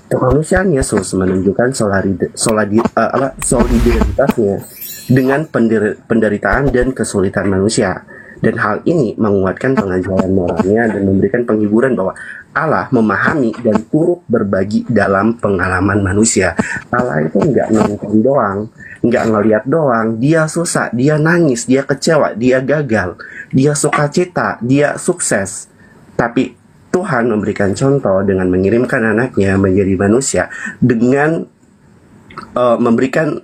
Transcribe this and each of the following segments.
Kemanusiaan Yesus menunjukkan solidaritasnya dengan penderitaan dan kesulitan manusia. Dan hal ini menguatkan pengajaran moralnya dan memberikan penghiburan bahwa Allah memahami dan turut berbagi dalam pengalaman manusia. Allah itu nggak nonton doang, nggak ngeliat doang. Dia susah, dia nangis, dia kecewa, dia gagal, dia sukacita, dia sukses. Tapi Tuhan memberikan contoh dengan mengirimkan anaknya menjadi manusia dengan memberikan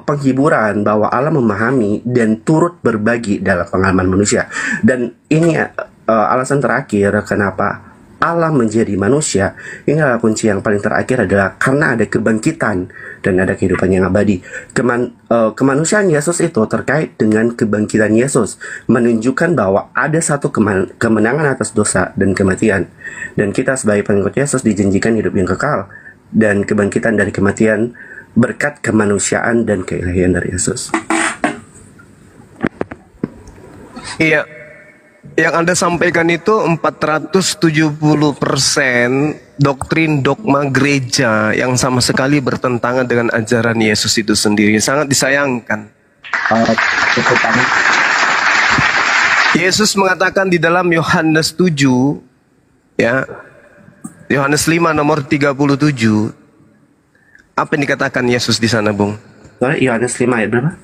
penghiburan bahwa Allah memahami dan turut berbagi dalam pengalaman manusia. Dan ini alasan terakhir kenapa Allah menjadi manusia. Ini adalah kunci yang paling terakhir adalah karena ada kebangkitan dan ada kehidupan yang abadi. Kemanusiaan Yesus itu terkait dengan kebangkitan Yesus, menunjukkan bahwa ada satu kemenangan atas dosa dan kematian. Dan kita sebagai pengikut Yesus dijanjikan hidup yang kekal dan kebangkitan dari kematian berkat kemanusiaan dan keilahian dari Yesus. Iya, yang Anda sampaikan itu 470% doktrin dogma gereja yang sama sekali bertentangan dengan ajaran Yesus itu sendiri. Sangat disayangkan. Yesus mengatakan di dalam Yohanes 7, ya, Yohanes 5 nomor 37. Apa yang dikatakan Yesus di sana, Bung? Yohanes 5 ayat berapa?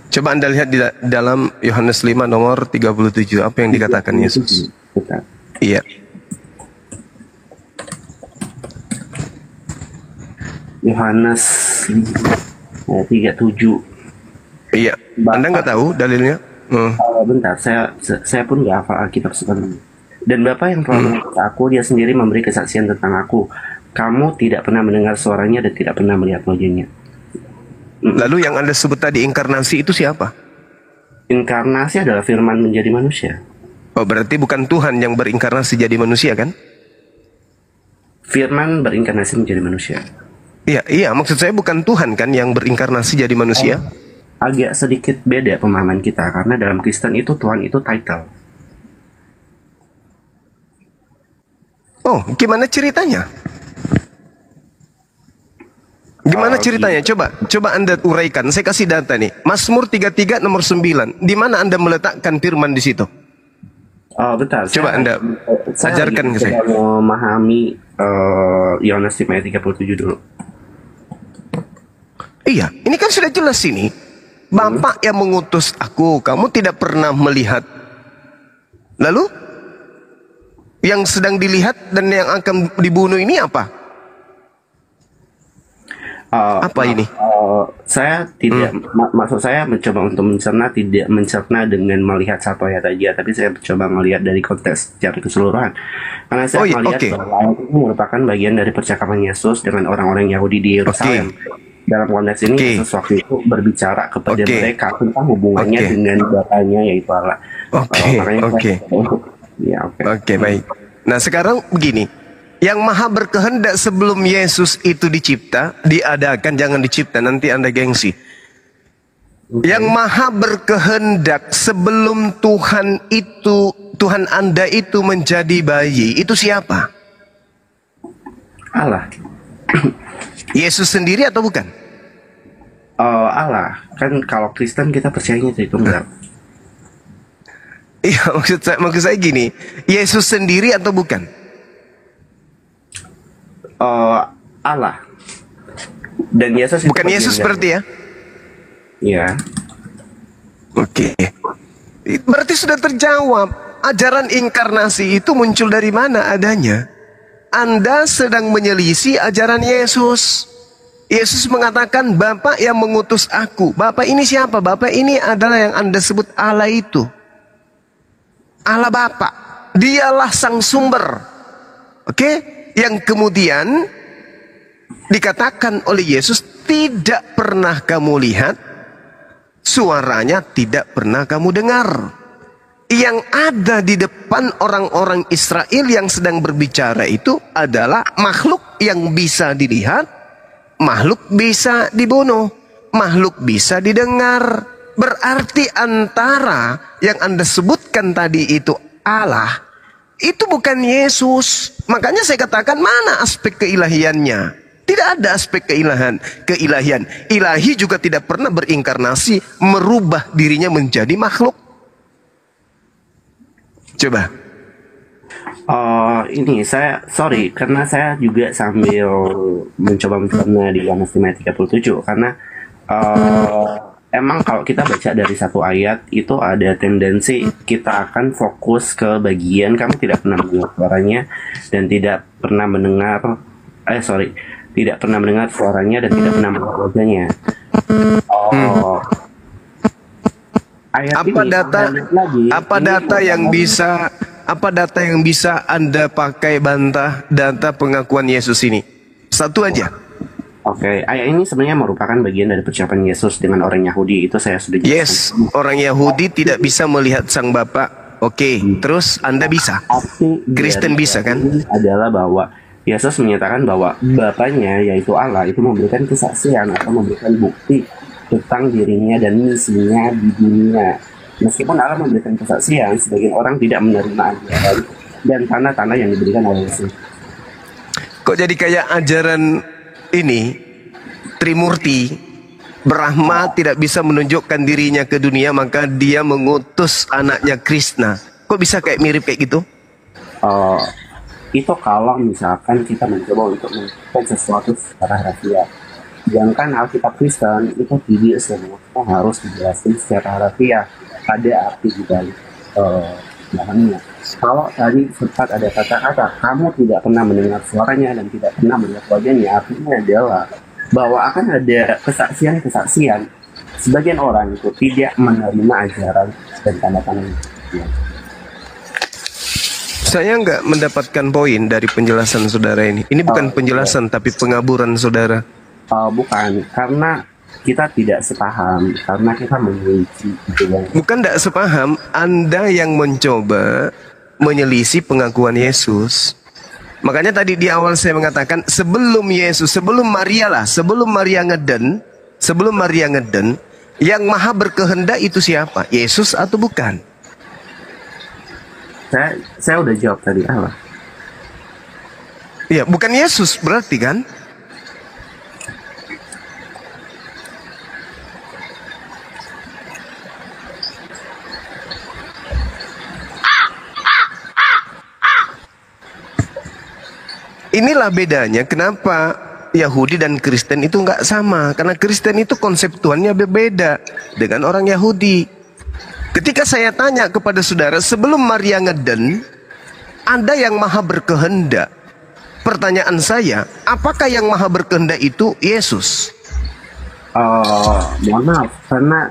Coba Anda lihat di dalam Yohanes 5 nomor 37. Apa yang dikatakan Yesus? Iya. Yohanes 37. Iya. Anda nggak tahu dalilnya? Bentar, saya pun nggak hafal Alkitab sebenarnya. Dan Bapa yang telah mengutus aku, dia sendiri memberi kesaksian tentang aku. Kamu tidak pernah mendengar suaranya dan tidak pernah melihat wajahnya. Lalu yang Anda sebut tadi inkarnasi itu siapa? Inkarnasi adalah firman menjadi manusia. Oh, berarti bukan Tuhan yang berinkarnasi jadi manusia, kan? Firman berinkarnasi menjadi manusia. Iya, maksud saya bukan Tuhan kan yang berinkarnasi jadi manusia? Agak sedikit beda pemahaman kita, karena dalam Kristen itu Tuhan itu title. Oh, gimana ceritanya? Gimana ceritanya? Coba Anda uraikan. Saya kasih data nih. Mazmur 33 nomor 9. Di mana Anda meletakkan firman di situ? Oh, betul. Coba Anda ajarkan ke saya. Saya mau memahami Yohanes 5 ayat 37 dulu. Iya, ini kan sudah jelas ini. Bapak yang mengutus aku, kamu tidak pernah melihat. Lalu yang sedang dilihat dan yang akan dibunuh ini apa? Apa ini? Saya tidak, maksud saya mencoba untuk tidak mencerna dengan melihat satu ayat aja, tapi saya mencoba melihat dari konteks secara keseluruhan. Karena saya melihat bahwa ayat ini merupakan bagian dari percakapan Yesus dengan orang-orang Yahudi di Yerusalem. Dalam konteks ini Yesus waktu itu berbicara kepada mereka tentang hubungannya dengan Bapaknya yaitu Allah. Oke, baik. Nah sekarang begini. Yang maha berkehendak sebelum Yesus itu dicipta, diadakan, jangan dicipta, nanti Anda gengsi. Yang maha berkehendak sebelum Tuhan Anda itu menjadi bayi, itu siapa? Allah. Yesus sendiri atau bukan? Allah. Kan kalau Kristen kita percayanya itu enggak. Iya, maksud saya gini, Yesus sendiri atau bukan? Allah. Dan Yesus bukan Yesus berarti ya? Iya. Oke. Berarti sudah terjawab. Ajaran inkarnasi itu muncul dari mana adanya? Anda sedang menyelisih ajaran Yesus. Yesus mengatakan, Bapa yang mengutus aku. Bapa ini siapa? Bapa ini adalah yang Anda sebut Allah itu. Allah Bapa. Dialah sang sumber. Oke? Yang kemudian dikatakan oleh Yesus, tidak pernah kamu lihat, suaranya tidak pernah kamu dengar. Yang ada di depan orang-orang Israel yang sedang berbicara itu adalah makhluk yang bisa dilihat, makhluk bisa dibunuh, makhluk bisa didengar. Berarti antara yang Anda sebutkan tadi itu Allah, Itu bukan Yesus. Makanya saya katakan, mana aspek keilahiannya? Tidak ada aspek keilahian. Ilahi juga tidak pernah berinkarnasi, merubah dirinya menjadi makhluk. Coba. Ini sorry karena saya juga sambil mencoba di Yohanes 5:37 karena emang kalau kita baca dari satu ayat itu ada tendensi kita akan fokus ke bagian kamu tidak pernah mendengar suaranya dan tidak pernah mendengar tidak pernah mendengar suaranya dan tidak pernah mendengar wajahnya. Ayat apa data yang bisa Anda pakai bantah data pengakuan Yesus ini? Satu aja. Oke, ayat ini sebenarnya merupakan bagian dari percakapan Yesus dengan orang Yahudi. Itu saya sudah jelaskan. Yes, orang Yahudi tidak bisa melihat sang Bapa. Oke, terus Anda bisa. Kristen bisa kan? Adalah bahwa Yesus menyatakan bahwa Bapaknya yaitu Allah itu memberikan kesaksian atau memberikan bukti tentang dirinya dan misinya di dunia. Meskipun Allah memberikan kesaksian, sebagian orang tidak menerima ajaran dan tanda-tanda yang diberikan oleh Yesus. Kok jadi kayak ajaran ini Trimurti, Brahma tidak bisa menunjukkan dirinya ke dunia, maka dia mengutus anaknya Krishna. Kok bisa kayak mirip kayak gitu? Itu kalau misalkan kita mencoba untuk melakukan sesuatu secara rahasia. Sedangkan Alkitab Kristen itu tidak semua harus dijelaskan secara harfiah. Ada arti di balik bahannya. Kalau tadi sempat ada kata-kata kamu tidak pernah mendengar suaranya dan tidak pernah melihat wajahnya, artinya adalah bahwa akan ada kesaksian-kesaksian. Sebagian orang itu tidak menerima ajaran dan tanda-tanda. Saya nggak mendapatkan poin dari penjelasan saudara ini. Ini bukan penjelasan tapi pengaburan saudara. Bukan, karena kita tidak sepaham, karena kita menguji. Bukan tidak sepaham, Anda yang mencoba menyelisih pengakuan Yesus. Makanya tadi di awal saya mengatakan sebelum Maria ngeden, yang maha berkehendak itu siapa? Yesus atau bukan? Saya udah jawab tadi Allah. Ya, bukan Yesus berarti kan? Inilah bedanya kenapa Yahudi dan Kristen itu nggak sama. Karena Kristen itu konsep Tuhannya berbeda dengan orang Yahudi. Ketika saya tanya kepada saudara, sebelum Maria ngeden, ada yang maha berkehendak. Pertanyaan saya, apakah yang maha berkehendak itu Yesus? Mohon maaf, karena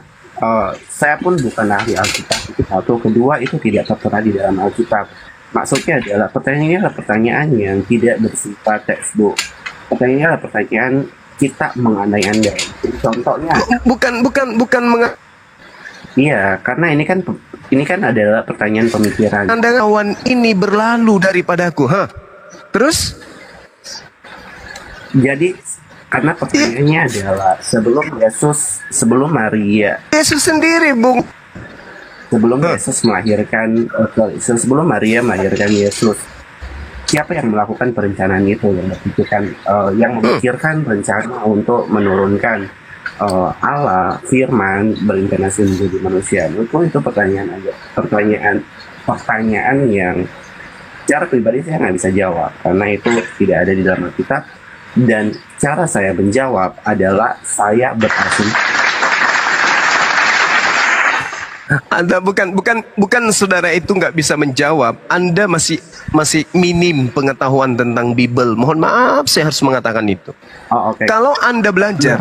saya pun bukan ahli Alkitab. Itu satu, kedua itu tidak tertera di dalam Alkitab. Maksudnya adalah pertanyaannya adalah pertanyaan yang tidak bersifat textbook. Pertanyaannya adalah pertanyaan kita mengandai-andai. Contohnya iya, karena ini kan adalah pertanyaan pemikiran. Awan ini berlalu daripadaku, Terus? Jadi karena pertanyaannya adalah sebelum Maria. Yesus sendiri, Bung. Sebelum Maria melahirkan Yesus, siapa yang melakukan perencanaan itu, yang memikirkan rencana untuk menurunkan Allah, Firman, berinkarnasi menjadi manusia? Itu pertanyaan yang secara pribadi saya nggak bisa jawab karena itu tidak ada di dalam Alkitab, dan cara saya menjawab adalah saya berasumsi. Anda bukan saudara itu nggak bisa menjawab. Anda masih minim pengetahuan tentang Bible. Mohon maaf, saya harus mengatakan itu. Okay. Kalau Anda belajar,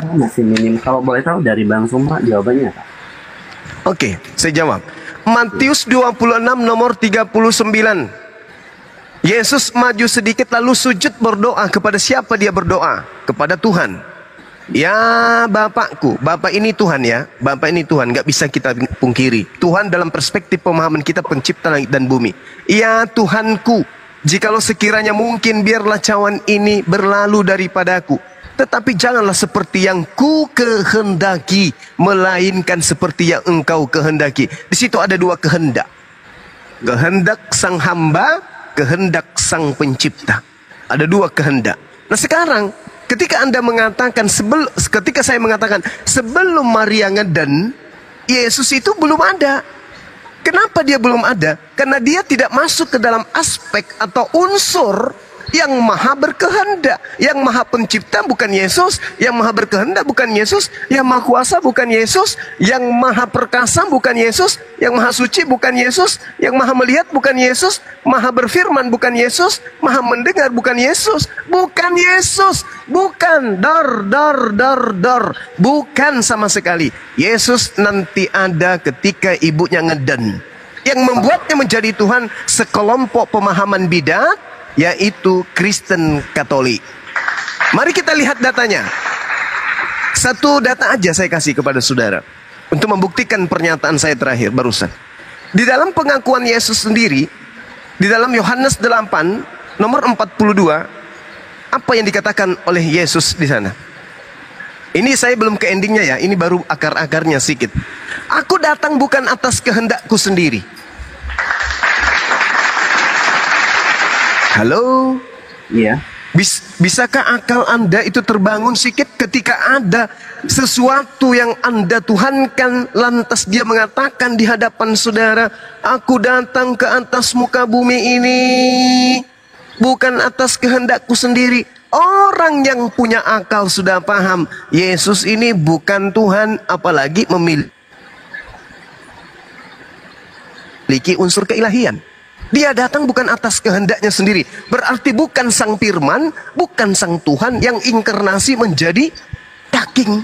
masih minim. Kalau boleh tahu dari Bang Suma jawabannya apa? Oke, saya jawab. Matius 26 nomor 39. Yesus maju sedikit lalu sujud berdoa. Kepada siapa dia berdoa? Kepada Tuhan. Ya Bapakku, Bapak ini Tuhan ya, Bapak ini Tuhan, gak bisa kita pungkiri. Tuhan dalam perspektif pemahaman kita pencipta langit dan bumi. Ya Tuhanku, jikalau sekiranya mungkin biarlah cawan ini berlalu daripadaku. Tetapi janganlah seperti yang ku kehendaki, melainkan seperti yang engkau kehendaki. Di situ ada dua kehendak. kehendak sang hamba, kehendak sang pencipta. Ada dua kehendak. Nah sekarang ketika Anda mengatakan, ketika saya mengatakan sebelum Maria ngeden, Yesus itu belum ada. Kenapa dia belum ada? Karena dia tidak masuk ke dalam aspek atau unsur yang maha berkehendak. Yang maha pencipta bukan Yesus, yang maha berkehendak bukan Yesus, yang maha kuasa bukan Yesus, yang maha perkasa bukan Yesus, yang maha suci bukan Yesus, yang maha melihat bukan Yesus, maha berfirman bukan Yesus, maha mendengar bukan Yesus, bukan Yesus, bukan bukan sama sekali. Yesus nanti ada ketika ibunya ngeden. Yang membuatnya menjadi Tuhan sekelompok pemahaman bidat, yaitu Kristen Katolik. Mari kita lihat datanya. Satu data aja saya kasih kepada saudara untuk membuktikan pernyataan saya terakhir barusan. Di dalam pengakuan Yesus sendiri, di dalam Yohanes 8 nomor 42, apa yang dikatakan oleh Yesus di sana? Ini saya belum ke endingnya ya, ini baru akar-akarnya sedikit. Aku datang bukan atas kehendakku sendiri. Halo? Iya. Bisakah akal Anda itu terbangun sedikit ketika ada sesuatu yang Anda tuhankan, lantas dia mengatakan di hadapan saudara, aku datang ke atas muka bumi ini bukan atas kehendakku sendiri. Orang yang punya akal sudah paham, Yesus ini bukan Tuhan, apalagi memiliki unsur keilahian. Dia datang bukan atas kehendaknya sendiri. Berarti bukan sang firman, bukan sang Tuhan yang inkarnasi menjadi daging.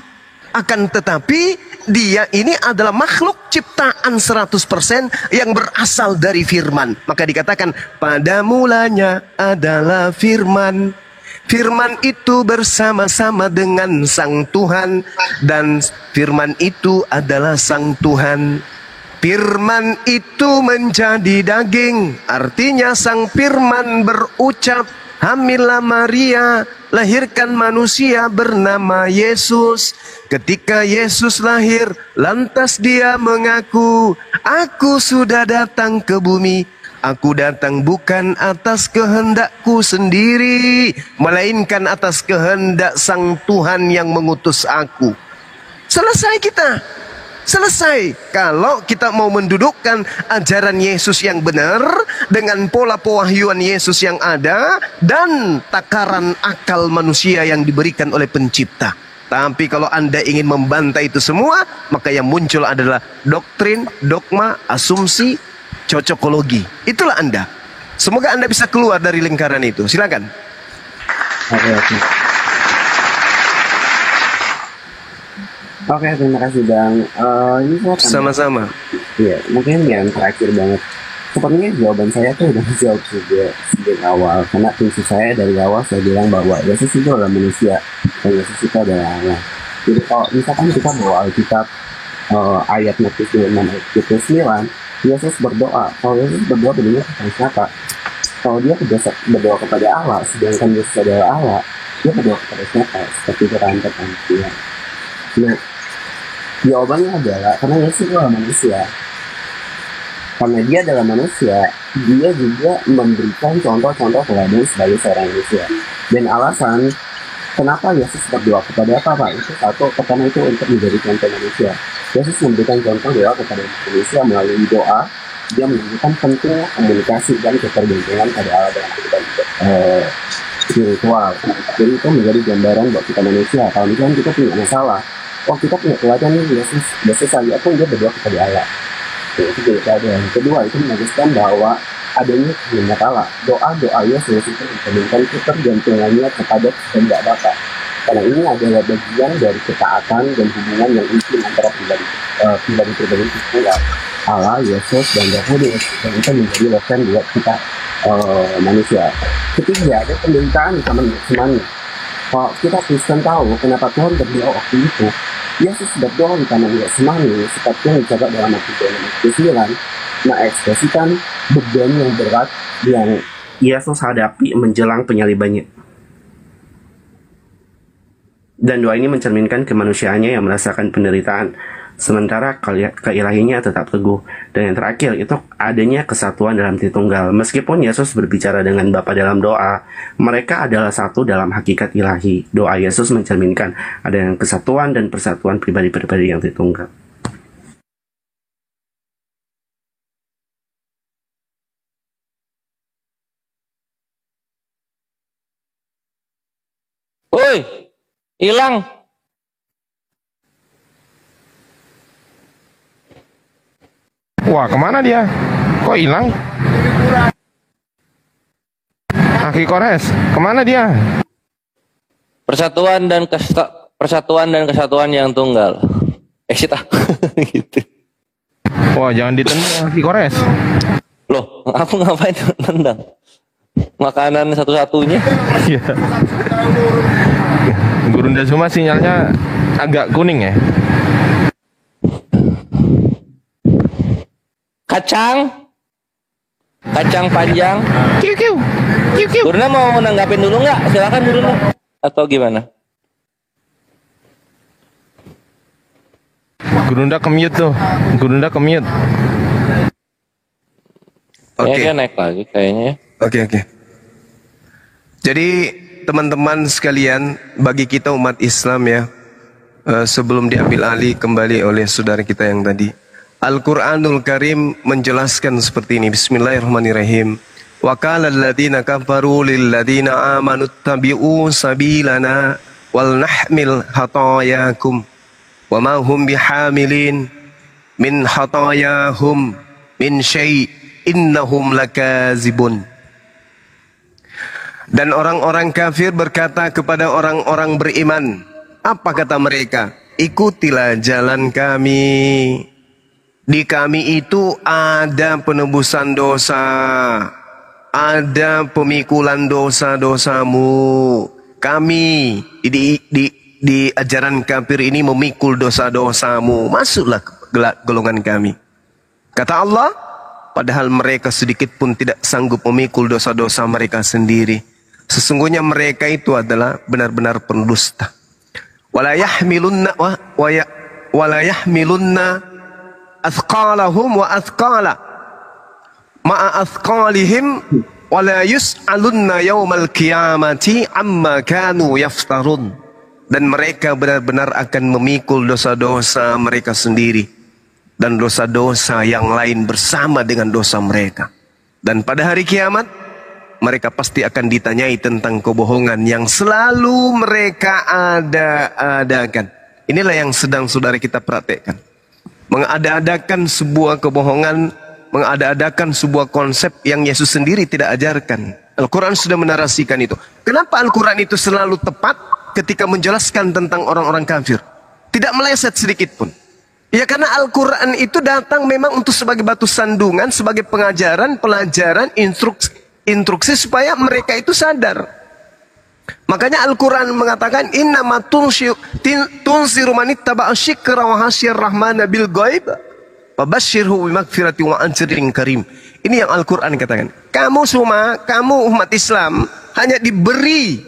Akan tetapi dia ini adalah makhluk ciptaan 100% yang berasal dari firman. Maka dikatakan pada mulanya adalah firman. Firman itu bersama-sama dengan sang Tuhan, dan firman itu adalah sang Tuhan. Firman itu menjadi daging, artinya sang firman berucap, hamillah Maria, lahirkan manusia bernama Yesus. Ketika Yesus lahir, lantas dia mengaku, aku sudah datang ke bumi. Aku datang bukan atas kehendakku sendiri, melainkan atas kehendak sang Tuhan yang mengutus aku. Selesai kita. Selesai. Kalau kita mau mendudukkan ajaran Yesus yang benar dengan pola pewahyuan Yesus yang ada dan takaran akal manusia yang diberikan oleh pencipta. Tapi kalau Anda ingin membantah itu semua, maka yang muncul adalah doktrin, dogma, asumsi, cocokologi. Itulah Anda. Semoga Anda bisa keluar dari lingkaran itu. Silakan. Oke. Oke, terima kasih Bang. Ini saya Sama-sama. Iya, mungkin yang terakhir banget. Sepertinya jawaban saya tuh udah dijawab juga sejak awal. Karena prinsip saya dari awal saya bilang bahwa Yesus itu adalah manusia dan Yesus itu adalah Allah. Jadi kalau misalkan kita bawa Alkitab ayat Matius 6 ayat 9, Yesus berdoa. Kalau Yesus berdoa bedanya kepada siapa? Kalau dia berdoa kepada Allah, sedangkan Yesus adalah Allah, dia berdoa kepada siapa? Seperti itu kan pertanyaan. Nah, jawabannya adalah karena Yesus adalah manusia. Karena dia adalah manusia, dia juga memberikan contoh-contoh teladan sebagai seorang manusia. Dan alasan kenapa Yesus berdoa kepada apa? Itu satu, pertama itu untuk menjadi contoh manusia. Yesus memberikan contoh doa kepada manusia melalui doa. Dia menunjukkan pentingnya komunikasi dan ketergantungan pada Allah dalam kehidupan spiritual. Jadi itu menjadi gambaran buat kita manusia. Kalau misalnya kita punya masalah, kita punya teladan nih, Yesus saja pun dia berdoa kepada Allah. Itu jadi teladan. Kedua, itu menegaskan bahwa adanya kehendak Allah. Doa-doa Yesus itu mencerminkan ketergantungannya kepada kehendak Bapa. Karena ini adalah bagian dari ketaatan dan hubungan yang intim antara pribadi tunggal, Allah, Yesus, dan Roh Kudus. Dan itu menjadi lesson buat kita manusia. Ketiga, ada penderitaan di Taman Getsemani. Kalau kita Kristen tahu kenapa Tuhan berdoa waktu itu, Yesus berdoa di Taman Getsemani seperti yang dicatat dalam Matius 9, mengekspresikan beban yang berat yang Yesus hadapi menjelang penyalibannya. Dan doa ini mencerminkan kemanusiaannya yang merasakan penderitaan sementara keilahinya tetap teguh. Dan yang terakhir itu adanya kesatuan dalam Tritunggal. Meskipun Yesus berbicara dengan Bapa dalam doa, mereka adalah satu dalam hakikat ilahi. Doa Yesus mencerminkan adanya kesatuan dan persatuan pribadi-pribadi yang Tritunggal. Woi, hilang. Wah, kemana dia? Kok hilang? Aki Kores, kemana dia? Persatuan dan kesatuan yang tunggal. Exit ah. Gitu. Wah, jangan ditendang Aki Kores. Loh, aku ngapain nendang? Makanan satu-satunya. Iya. Gurunda Suma sinyalnya agak kuning ya. Kacang panjang. Kiu kiu. Kiu kiu. Gurunda mau nanggapin dulu nggak? Silakan Gurunda. Atau gimana? Gurunda ke-mute tuh. Gurunda ke-mute. Oke. Dia naik lagi kayaknya. Oke. Jadi teman-teman sekalian, bagi kita umat Islam ya, sebelum diambil alih kembali oleh saudara kita yang tadi, Al-Quranul Karim menjelaskan seperti ini. Bismillahirrahmanirrahim. Wa qala alladziina kafaru lil ladziina aamanu ittabi'u sabilana wal nahmil khatayakum wa ma hum bihamilin min khatayahum min syai' innahum lakazibun. Dan orang-orang kafir berkata kepada orang-orang beriman, apa kata mereka? Ikutilah jalan kami. Di kami itu ada penebusan dosa, ada pemikulan dosa-dosamu. Kami di ajaran kafir ini memikul dosa-dosamu. Masuklah ke golongan kami. Kata Allah, padahal mereka sedikit pun tidak sanggup memikul dosa-dosa mereka sendiri. Sesungguhnya mereka itu adalah benar-benar pendusta. Wala yahmilunna athqalahum wa athqala ma'a athqalihim wala yus'alunna yawmal qiyamati amma kanu yaftarun. Dan mereka benar-benar akan memikul dosa-dosa mereka sendiri dan dosa-dosa yang lain bersama dengan dosa mereka. Dan pada hari kiamat mereka pasti akan ditanyai tentang kebohongan yang selalu mereka adakan. Inilah yang sedang saudara kita praktekkan. Mengada-adakan sebuah kebohongan, mengada-adakan sebuah konsep yang Yesus sendiri tidak ajarkan. Al-Quran sudah menarasikan itu. Kenapa Al-Quran itu selalu tepat ketika menjelaskan tentang orang-orang kafir? Tidak meleset sedikit pun. Ya karena Al-Quran itu datang memang untuk sebagai batu sandungan, sebagai pengajaran, pelajaran, instruksi supaya mereka itu sadar. Makanya Al-Quran mengatakan innama tunziru man ittaba'a syikra wa hasyir rahmana bil ghaib fabashshirhu bimaghfiratin wa ajrin karim. Ini yang Al-Quran katakan. Kamu umat Islam hanya diberi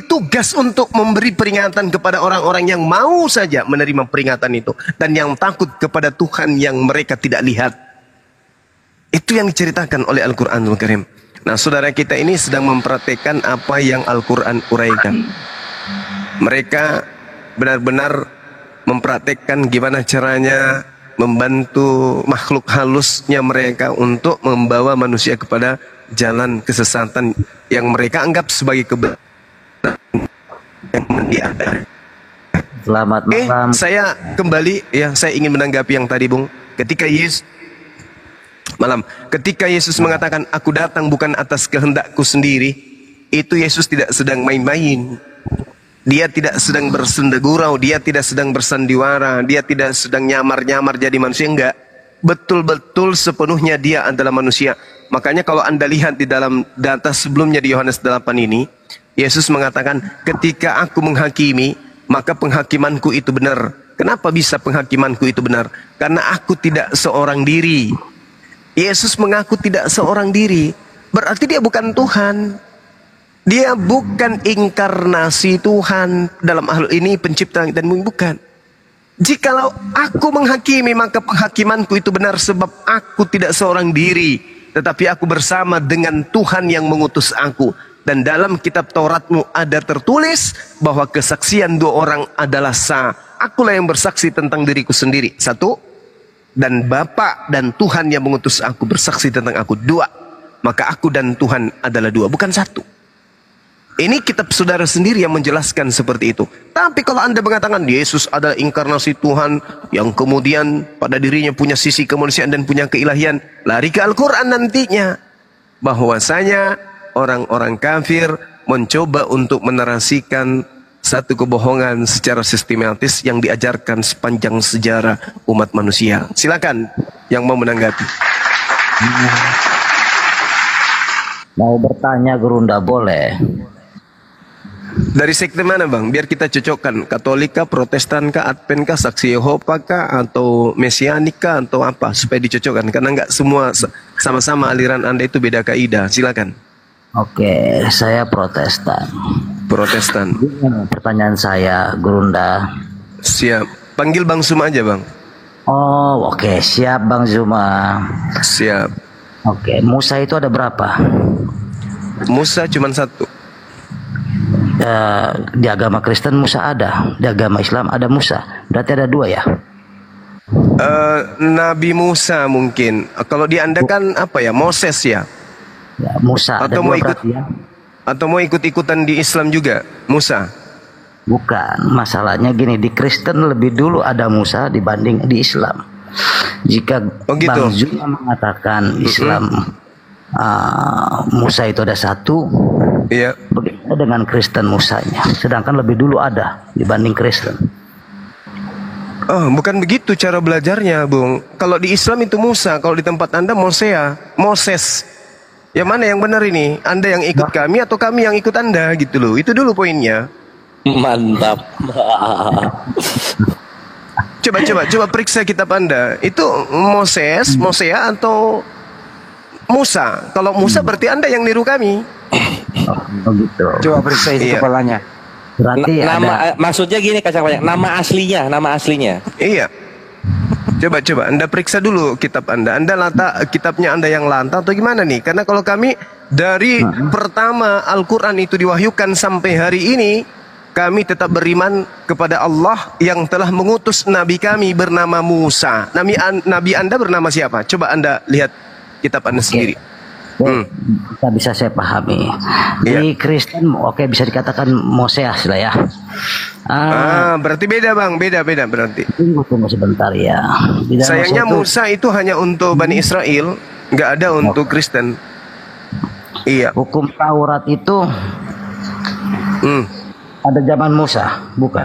tugas untuk memberi peringatan kepada orang-orang yang mau saja menerima peringatan itu dan yang takut kepada Tuhan yang mereka tidak lihat. Itu yang diceritakan oleh Al-Quranul Karim. Nah, saudara kita ini sedang mempraktekkan apa yang Al-Quran uraikan. Mereka benar-benar mempraktekkan gimana caranya membantu makhluk halusnya mereka untuk membawa manusia kepada jalan kesesatan yang mereka anggap sebagai kebenaran yang diada. Selamat malam. Saya kembali ya, saya ingin menanggapi yang tadi, Bung. Ketika Yesus mengatakan aku datang bukan atas kehendakku sendiri, itu Yesus tidak sedang main-main. Dia tidak sedang bersendagurau, dia tidak sedang bersandiwara, dia tidak sedang nyamar-nyamar jadi manusia, enggak. Betul-betul sepenuhnya dia adalah manusia. Makanya kalau Anda lihat di dalam data sebelumnya di Yohanes 8 ini, Yesus mengatakan ketika aku menghakimi, maka penghakimanku itu benar. Kenapa bisa penghakimanku itu benar? Karena aku tidak seorang diri. Yesus mengaku tidak seorang diri, berarti dia bukan Tuhan. Dia bukan inkarnasi Tuhan dalam hal ini pencipta dan bumi, bukan. Jikalau aku menghakimi, maka penghakimanku itu benar sebab aku tidak seorang diri, tetapi aku bersama dengan Tuhan yang mengutus aku. Dan dalam kitab Tauratmu ada tertulis bahwa kesaksian dua orang adalah sah. Akulah yang bersaksi tentang diriku sendiri. Satu. Dan Bapa dan Tuhan yang mengutus aku bersaksi tentang aku. Dua. Maka aku dan Tuhan adalah dua, bukan satu. Ini kitab saudara sendiri yang menjelaskan seperti itu. Tapi kalau Anda mengatakan Yesus adalah inkarnasi Tuhan yang kemudian pada dirinya punya sisi kemanusiaan dan punya keilahian, lari ke Al-Quran nantinya. Bahwasanya orang-orang kafir mencoba untuk menarasikan satu kebohongan secara sistematis yang diajarkan sepanjang sejarah umat manusia. Silakan yang mau menanggapi. Mau bertanya Gurunda boleh. Dari sekte mana bang? Biar kita cocokkan. Katolika, Protestan kah, Advent kah, Saksi Yehova kah, atau Mesianik kah, atau apa? Supaya dicocokkan. Karena nggak semua sama-sama aliran Anda itu beda kaidah. Silakan. Oke, saya Protestan. Protestan. Pertanyaan saya, Gurunda. Siap. Panggil Bang Zuma aja bang. Oh, oke, siap Bang Zuma. Siap. Oke, Musa itu ada berapa? Musa cuma satu. Di agama Kristen Musa ada, di agama Islam ada Musa. Berarti ada dua ya? Nabi Musa mungkin. Kalau di Anda kan apa ya? Moses ya? Ya, Musa ada Atau dua mau ikut, berarti ya? atau mau ikut-ikutan di Islam juga? Musa? Bukan, masalahnya gini, di Kristen lebih dulu ada Musa dibanding di Islam. Jika gitu. Bang Zuma mengatakan Islam Musa itu ada satu, Iya. bagaimana dengan Kristen Musanya? Sedangkan lebih dulu ada dibanding Kristen. Oh, bukan begitu cara belajarnya, Bung. Kalau di Islam itu Musa, kalau di tempat Anda Moses. Yang mana yang benar ini? Anda yang ikut kami atau kami yang ikut Anda gitu loh. Itu dulu poinnya. Mantap. Coba periksa kitab Anda. Itu Mosea atau Musa? Kalau Musa berarti Anda yang niru kami. Oh gitu. Coba periksa isi kepalanya. Berarti ada. Maksudnya gini kacang banyak. Nama aslinya. Iya. Coba Anda periksa dulu kitab Anda. Anda kitabnya Anda yang lantang atau gimana nih? Karena kalau kami dari pertama Al-Quran itu diwahyukan sampai hari ini, kami tetap beriman kepada Allah yang telah mengutus Nabi kami bernama Musa. Nabi Anda bernama siapa? Coba Anda lihat kitab Anda sendiri. Bisa saya pahami. Di Kristen bisa dikatakan Moses lah ya. Berarti beda bang, beda berarti. Tunggu sebentar ya. Sayangnya Musa itu hanya untuk Bani Israel, nggak ada untuk Kristen. Iya. Hukum Taurat itu ada zaman Musa, bukan?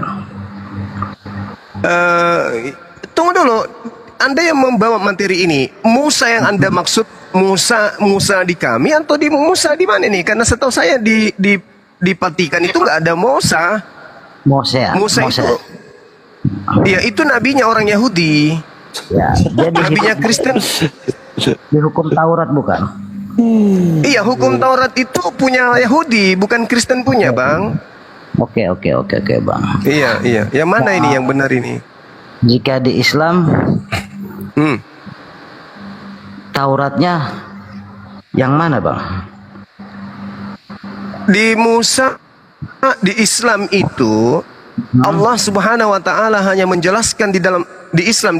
Tunggu dulu. Anda yang membawa materi ini, Musa yang Anda maksud Musa di kami atau di Musa di mana nih? Karena setahu saya di Patikan itu nggak ada Musa. Musa itu, ya itu nabinya orang Yahudi. Ya, nabinya Kristen. Di hukum Taurat bukan? Iya, hukum Taurat itu punya Yahudi, bukan Kristen punya, bang. Oke, bang. Iya. Yang mana ini yang benar ini? Jika di Islam, Tauratnya yang mana, bang? Di Musa, di Islam itu Allah Subhanahu wa taala hanya menjelaskan di Islam.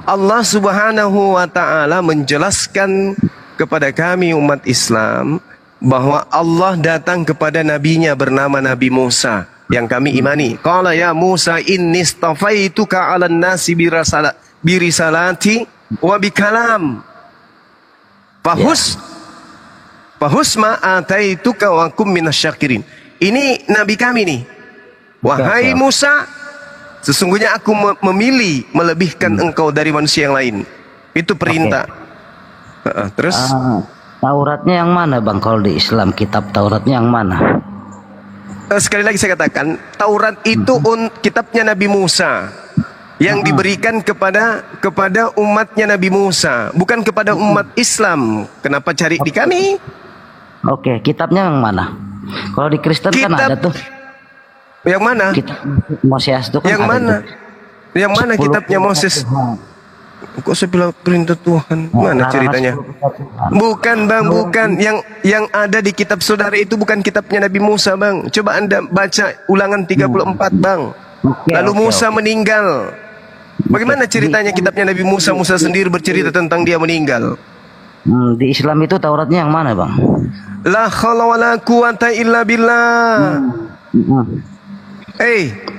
Allah Subhanahu wa taala menjelaskan kepada kami umat Islam bahwa Allah datang kepada nabinya bernama Nabi Musa yang kami imani. Qala ya Musa inni istafaituka 'alan nasi birisalati wa bikalam. Fahusma ataituka wa kum minasyakirin. Ini nabi kami nih. Wahai Musa, sesungguhnya aku memilih melebihkan engkau dari manusia yang lain. Itu perintah. Terus Tauratnya yang mana, bang? Kalau di Islam kitab Tauratnya yang mana? Sekali lagi saya katakan, Taurat itu kitabnya Nabi Musa yang diberikan kepada umatnya Nabi Musa, bukan kepada umat Islam. Kenapa cari di kami? Oke, kitabnya yang mana? Kalau di Kristen kan ada tuh. Yang mana? Kitab Moses itu kan Yang ada mana? di Yang mana 10 kitabnya perintah Moses? Tuhan. Kok saya bilang perintah Tuhan? Mana Larangan ceritanya? 10 perintah Tuhan. Bukan bang, bukan. Yang ada di kitab saudara itu bukan kitabnya Nabi Musa bang. Coba anda baca Ulangan 34 bang. Oke, Lalu oke, Musa oke. meninggal. Bagaimana ceritanya kitabnya Nabi Musa? Musa sendiri bercerita tentang dia meninggal. Di Islam itu Tauratnya yang mana bang? La khala wa la quwata illa billah.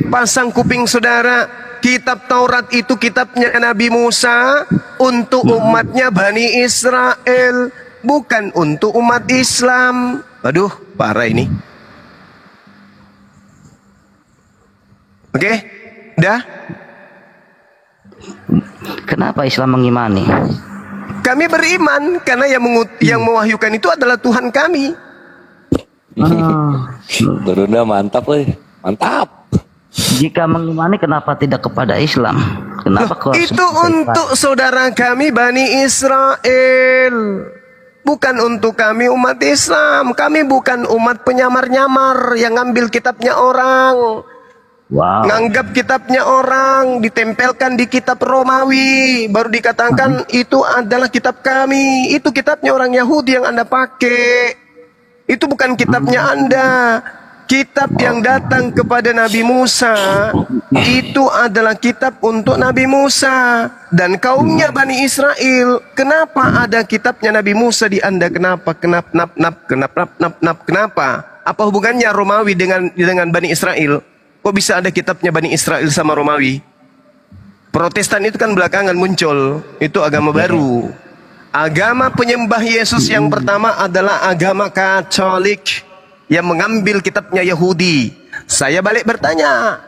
Pasang kuping saudara. Kitab Taurat itu kitabnya Nabi Musa untuk umatnya Bani Israel, bukan untuk umat Islam. Aduh, parah ini. Oke, dah. Kenapa Islam mengimani? Kami beriman karena yang mewahyukan itu adalah Tuhan kami. Gurunda mantap, mantap. Jika mengimani kenapa tidak kepada Islam? Kenapa kau harus Itu untuk saudara kami Bani Israel, bukan untuk kami umat Islam. Kami bukan umat penyamar-nyamar yang ngambil kitabnya orang. Wow. Nganggap kitabnya orang, ditempelkan di kitab Romawi, baru dikatakan itu adalah kitab kami. Itu kitabnya orang Yahudi yang Anda pakai. Itu bukan kitabnya Anda. Kitab yang datang kepada Nabi Musa itu adalah kitab untuk Nabi Musa dan kaumnya Bani Israel. Kenapa ada kitabnya Nabi Musa di Anda? Kenapa? Kenapa? Apa hubungannya Romawi dengan Bani Israel? Kok bisa ada kitabnya Bani Israel sama Romawi? Protestan itu kan belakangan muncul. Itu agama baru. Agama penyembah Yesus yang pertama adalah agama Katolik yang mengambil kitabnya Yahudi. Saya balik bertanya,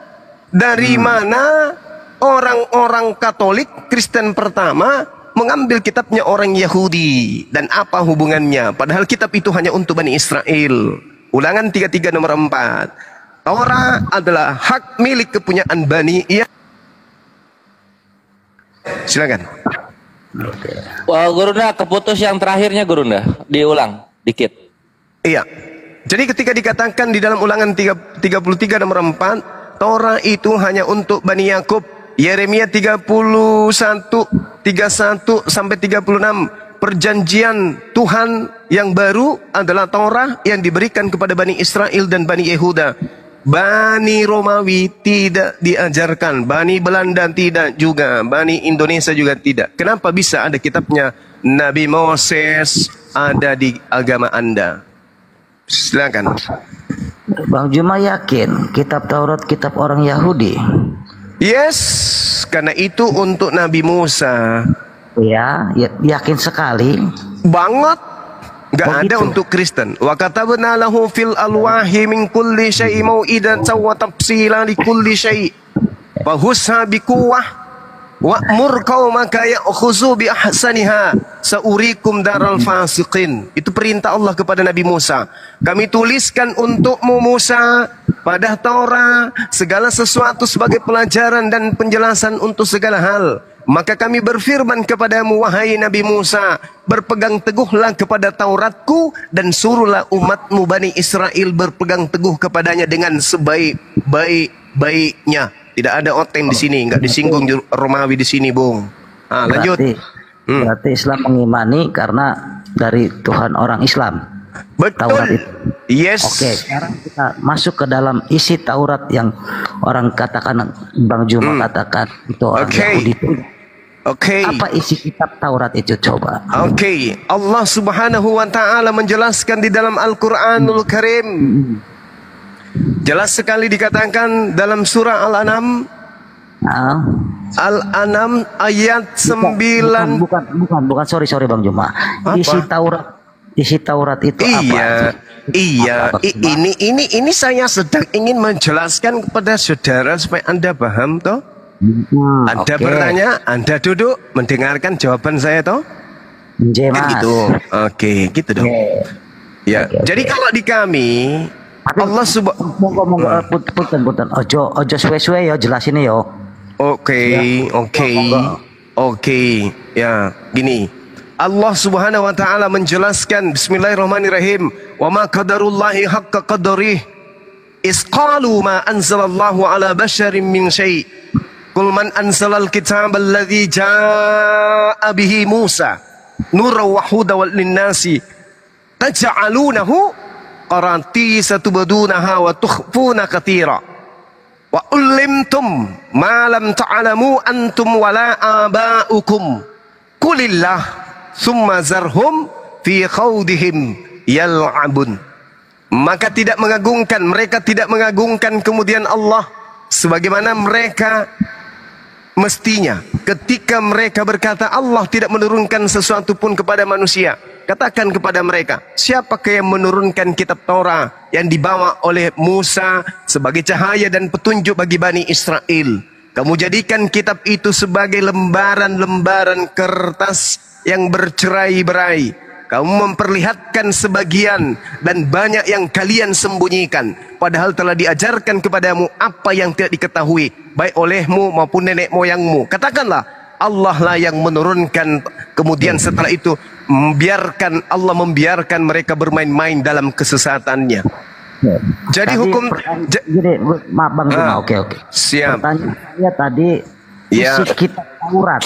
dari mana orang-orang Katolik Kristen pertama mengambil kitabnya orang Yahudi? Dan apa hubungannya? Padahal kitab itu hanya untuk Bani Israel. Ulangan 33 nomor 4. Taurat adalah hak milik kepunyaan Bani Israel. Silakan. Wah, Gurunda, keputus yang terakhirnya Gurunda, diulang dikit. Iya. Jadi ketika dikatakan di dalam Ulangan 33 nomor 4, Torah itu hanya untuk Bani Yakub. Yeremia 31 sampai 36, perjanjian Tuhan yang baru adalah Torah yang diberikan kepada Bani Israel dan Bani Yehuda. Bani Romawi tidak diajarkan, Bani Belanda tidak juga, Bani Indonesia juga tidak. Kenapa bisa ada kitabnya Nabi Moses ada di agama Anda? Silakan. Bang Juma yakin kitab Taurat kitab orang Yahudi? Yes, karena itu untuk Nabi Musa. Ya, yakin sekali. Banget. Gak ada Begitu. untuk Kristen. Wa katabna lahu fil alwahi min kulli syai'in mau'idatan wa tafsilan li kulli syai'. Fa husha bi quwwah wa'mur qaumaka ya'khuzu bi ahsaniha saurikum daral fasiqin. Itu perintah Allah kepada Nabi Musa. Kami tuliskan untukmu Musa pada Taurat segala sesuatu sebagai pelajaran dan penjelasan untuk segala hal. Maka kami berfirman kepadamu wahai Nabi Musa, berpegang teguhlah kepada Tauratku dan suruhlah umatmu Bani Israel berpegang teguh kepadanya dengan sebaik-baiknya. Tidak ada oten di sini, enggak disinggung Romawi di sini, Bung. Lanjut. Berarti Islam mengimani karena dari Tuhan orang Islam. Taurat Betul. itu. Yes. Oke, sekarang kita masuk ke dalam isi Taurat yang orang katakan, Bang Juma katakan itu orang Yahudi. Oke. Apa isi kitab Taurat itu coba? Oke. Allah Subhanahu wa taala menjelaskan di dalam Al-Qur'anul Karim. Jelas sekali dikatakan dalam surah Al-An'am. Al-An'am ayat 9. Bukan, sorry Bang Juma. Apa? Isi Taurat itu apa? Iya. Ini saya sedang ingin menjelaskan kepada saudara supaya Anda paham toh. Anda bertanya, Anda duduk mendengarkan jawaban saya toh. Mas. Gitu. Oke, gitu dong. Ya. Jadi kalau di kami Allah Punten. Ojo suwe-suwe ya jelasin ya. Oke. Ya, gini. Allah Subhanahu wa taala menjelaskan bismillahirrahmanirrahim, "Wa ma qadarullahi haqqa qadrih." Isqalu ma anzalallahu ala basharin min syai'. Qul man anzalal kitab alladhi jaa'a bihi Musa nuran wa hudan lin-nasi taj'alunahu qaratisa tubdunaha wa tukhfuna katira wa ulimtum ma lam ta'lamu antum wala aba'ukum qulillah thumma zarhum fi khawdihim yal'abun. Maka mereka tidak mengagungkan kemudian Allah sebagaimana mereka mestinya ketika mereka berkata Allah tidak menurunkan sesuatu pun kepada manusia. Katakan kepada mereka, siapakah yang menurunkan kitab Taurat yang dibawa oleh Musa sebagai cahaya dan petunjuk bagi Bani Israel? Kamu jadikan kitab itu sebagai lembaran-lembaran kertas yang bercerai-berai. Kamu memperlihatkan sebagian dan banyak yang kalian sembunyikan. Padahal telah diajarkan kepadamu apa yang tidak diketahui, baik olehmu maupun nenek moyangmu. Katakanlah, Allah lah yang menurunkan. Kemudian setelah itu Allah membiarkan mereka bermain-main dalam kesesatannya. Jadi hukum maaf Bang Juma, oke. Siap. Pertanyaan saya tadi isi kitab Taurat.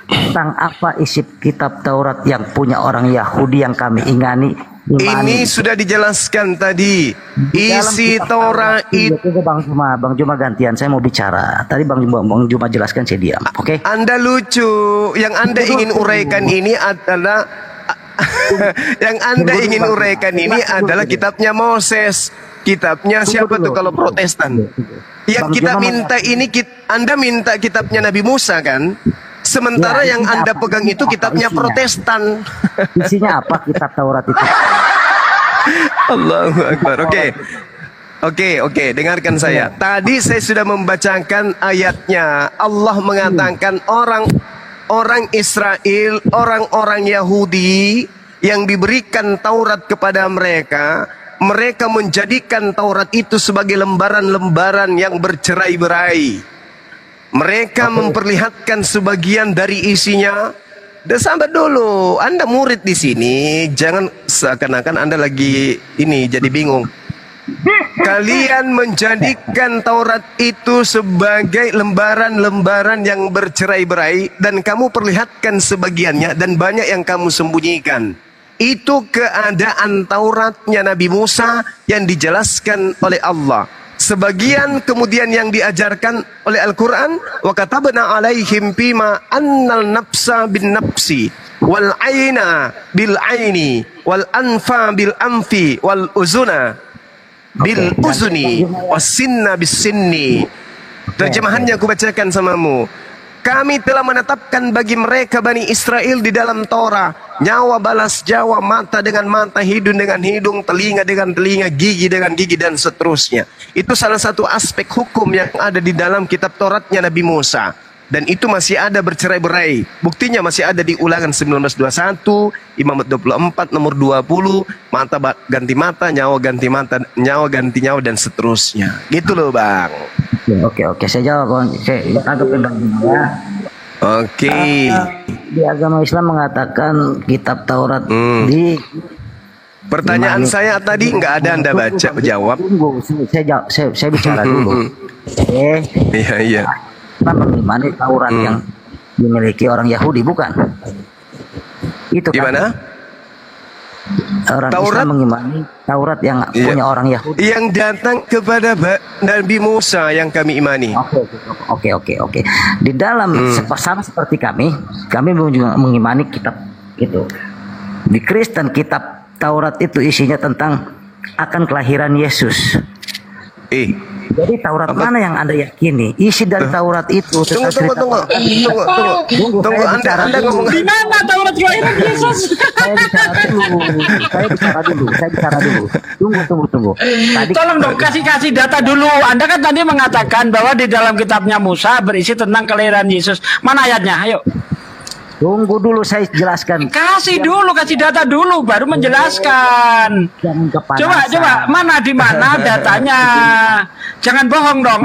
Tentang apa isi kitab Taurat yang punya orang Yahudi yang kami imani. Ini sudah dijelaskan tadi. Isi Taurat itu. Bang Juma gantian, saya mau bicara. Tadi Bang Juma jelaskan, saya diam. Oke. Anda lucu. Yang Anda ingin uraikan ini adalah adalah kitabnya Moses. Kitabnya siapa tuh kalau Protestan? Yang kita minta ini, Anda minta kitabnya Nabi Musa kan? Sementara yang Anda pegang itu kitabnya Protestan. Isinya apa kitab Taurat itu? Allahu Akbar. Oke, dengarkan saya. Tadi saya sudah membacakan ayatnya. Allah mengatakan orang Israel, orang-orang Yahudi yang diberikan Taurat kepada mereka, mereka menjadikan Taurat itu sebagai lembaran-lembaran yang bercerai-berai. Mereka memperlihatkan sebagian dari isinya. Dan sahabat dulu, Anda murid di sini, jangan seakan-akan Anda lagi jadi bingung. Kalian menjadikan Taurat itu sebagai lembaran-lembaran yang bercerai-berai dan kamu perlihatkan sebagiannya dan banyak yang kamu sembunyikan. Itu keadaan Tauratnya Nabi Musa yang dijelaskan oleh Allah. Sebagian kemudian yang diajarkan oleh Al-Quran, wa katabna alaihim fima annal nafsa bin nafsi wal aina bil aini wal anfa bil anfi wal uzuna bil uzni was sinna bis sinni. Terjemahannya aku bacakan samamu. Kami telah menetapkan bagi mereka Bani Israel di dalam Torah nyawa balas nyawa, mata dengan mata, hidung dengan hidung, telinga dengan telinga, gigi dengan gigi, dan seterusnya. Itu salah satu aspek hukum yang ada di dalam kitab Tauratnya Nabi Musa. Dan itu masih ada bercerai-berai. Buktinya masih ada di Ulangan 1921, Imamat 24, nomor 20, mata ganti mata, nyawa ganti mata, nyawa ganti nyawa, dan seterusnya. Gitu loh Bang. Oke, saya jawab. Saya tanggapin Bang ya. Oke. Di agama Islam mengatakan kitab Taurat di pertanyaan saya tadi nggak ada Anda baca jawab. Tunggu, saya bicara dulu. Iya. Kita mengimani Taurat yang dimiliki orang Yahudi, bukan? Itu kan? Gimana? Orang Taurat, Islam mengimani Taurat yang punya orang Yahudi. Yang datang kepada Nabi Musa yang kami imani. Oke. Di dalam sama seperti kami juga mengimani kitab itu. Di Kristen kitab Taurat itu isinya tentang akan kelahiran Yesus. Jadi Taurat mana yang Anda yakini? Isi dari Taurat itu. Tunggu. Anda ngomong di mana Taurat kelahiran Yesus? Saya bicara dulu. Tunggu. Tolong dong kasih data dulu. Anda kan tadi mengatakan bahwa di dalam kitabnya Musa berisi tentang kelahiran Yesus. Mana ayatnya? Ayo. Tunggu dulu, saya jelaskan. Kasih data dulu baru menjelaskan. Coba mana di mana datanya? Jangan bohong dong.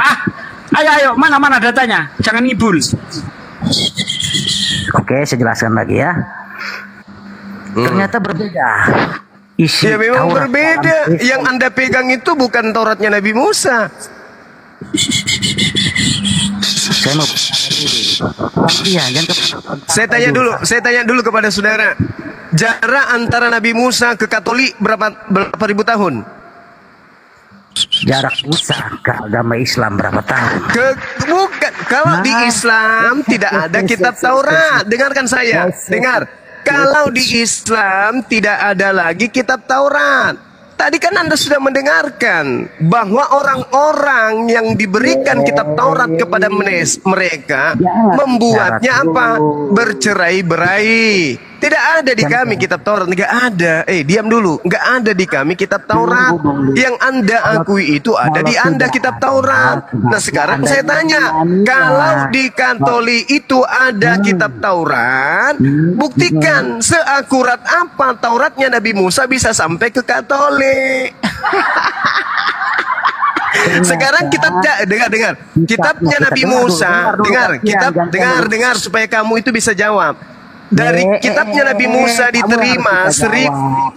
Ayo mana datanya? Jangan ngibul. Oke, saya jelaskan lagi ya. Ternyata berbeda. isi Ya memang Taurat berbeda. dalam Kristen. Yang Anda pegang itu bukan Tauratnya Nabi Musa. Saya mau iya, Saya tanya dulu kepada saudara. Jarak antara Nabi Musa ke Katolik berapa ribu tahun? jarak Musa ke agama Islam berapa tahun? Bukan. Kalau di Islam tidak ada kitab Taurat. Dengarkan saya. Dengar. Kalau di Islam tidak ada lagi kitab Taurat. Tadi kan Anda sudah mendengarkan bahwa orang-orang yang diberikan kitab Taurat kepada mereka membuatnya apa? Bercerai-berai. Tidak ada di kami kitab Taurat, nggak ada. Diam dulu, nggak ada di kami kitab Taurat. Yang Anda akui itu ada di Anda kitab Taurat. Nah sekarang saya tanya, kalau di Katolik itu ada kitab Taurat, buktikan seakurat apa Tauratnya Nabi Musa bisa sampai ke Katolik. Sekarang kitabnya, dengar. Kitabnya Nabi Musa, dengar supaya kamu itu bisa jawab. Dari kitabnya Nabi Musa diterima 1400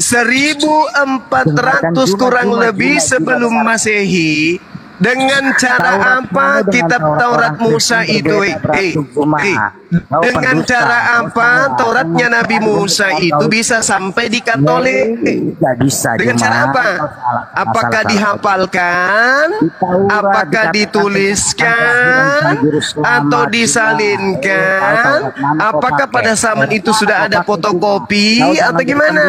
kurang lebih sebelum Masehi. Dengan cara apa kitab Taurat Musa itu? Dengan cara apa Tauratnya Nabi Musa itu bisa sampai di Katolik? Dengan cara apa? Apakah dihafalkan? Apakah dituliskan? Atau disalinkan? Apakah pada zaman itu sudah ada fotokopi? Atau gimana?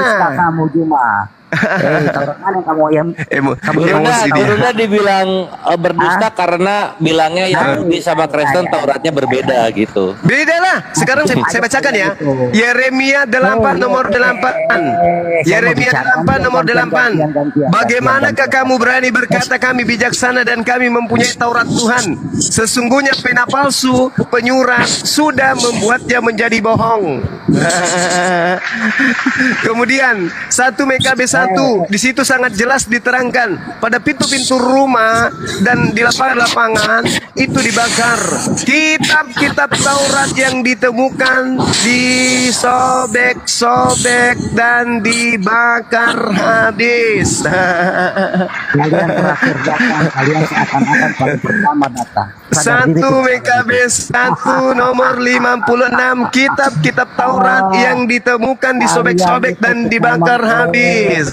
Gurunda dibilang berdusta karena bilangnya Yahudi sama Kristen Tauratnya berbeda gitu. Beda lah. Sekarang saya bacakan ya. Yeremia 8 nomor 8. Yeremia 8 nomor 8. Bagaimanakah kamu berani berkata kami bijaksana dan kami mempunyai Taurat Tuhan? Sesungguhnya pena palsu, penyurat sudah membuatnya menjadi bohong. Kemudian 1 MKB 1 di situ sangat jelas diterangkan pada pintu-pintu rumah dan di lapangan-lapangan itu dibakar. Kitab-kitab Taurat yang ditemukan disobek-sobek dan dibakar habis. Kalian terakhir datang, kalian seakan-akan paling pertama datang. 1 MKB 1 nomor 56. Kitab-kitab Taurat yang ditemukan disobek-sobek dan dibakar habis.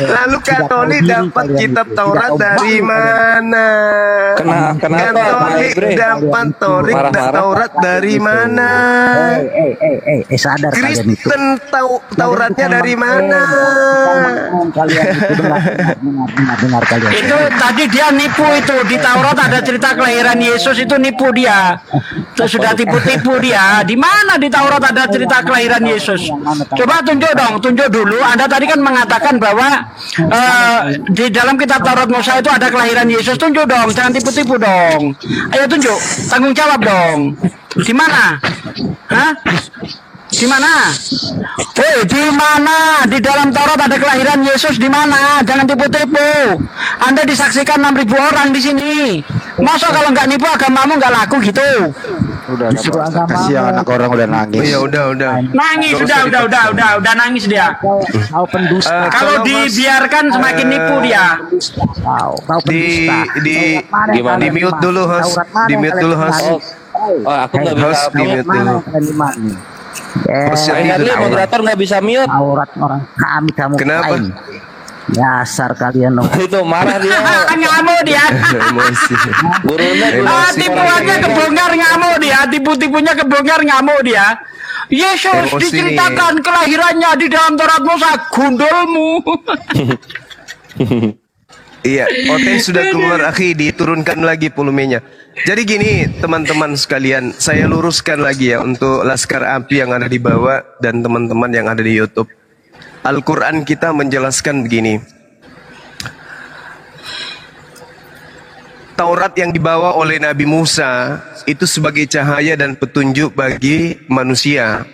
Lalu Katolik dapat kitab Taurat dari mana? Katolik dapat Taurat dari mana? Sadar kalian itu. Kristen Tauratnya dari mana? Dengar kalian. Itu tadi dia nipu itu. Di Taurat ada cerita kelahiran Yesus, itu nipu dia. Itu sudah tipu-tipu dia. Di mana di Taurat ada cerita kelahiran Yesus? Coba tunjuk dulu. Anda tadi kan mengatakan bahwa di dalam kitab Taurat Musa itu ada kelahiran Yesus. Tunjuk dong, jangan tipu-tipu dong. Ayo tunjuk, tanggung jawab dong. Di mana? Hah? Di mana? Di mana? Di dalam Taurat ada kelahiran Yesus di mana? Jangan tipu-tipu. Anda disaksikan 6.000 orang di sini. Masa kalau nggak nipu agamamu nggak laku gitu? Kasihan anak orang udah nangis. Ya udah. Nangis udah nangis dia. Kau pendusta. Kalau dibiarkan semakin nipu dia. Di mute dulu host. Di mute dulu host. Aku nggak bisa Host di mute dulu. Moderator nggak bisa mute. Taurat orang kami kamu. Kenapa? Dasar kalian dong. Itu marah dia. Ngamuk dia. Tipuannya kebongkar ngamuk dia. Tipu-tipunya kebongkar ngamuk dia. Yesus diceritakan kelahirannya di dalam Taurat Musa. Gundulmu. Iya, OT sudah keluar akhi, diturunkan lagi volumenya. Jadi gini teman-teman sekalian, saya luruskan lagi ya untuk Laskar Api yang ada di bawah dan teman-teman yang ada di YouTube. Al-Quran kita menjelaskan begini. Taurat yang dibawa oleh Nabi Musa itu sebagai cahaya dan petunjuk bagi manusia.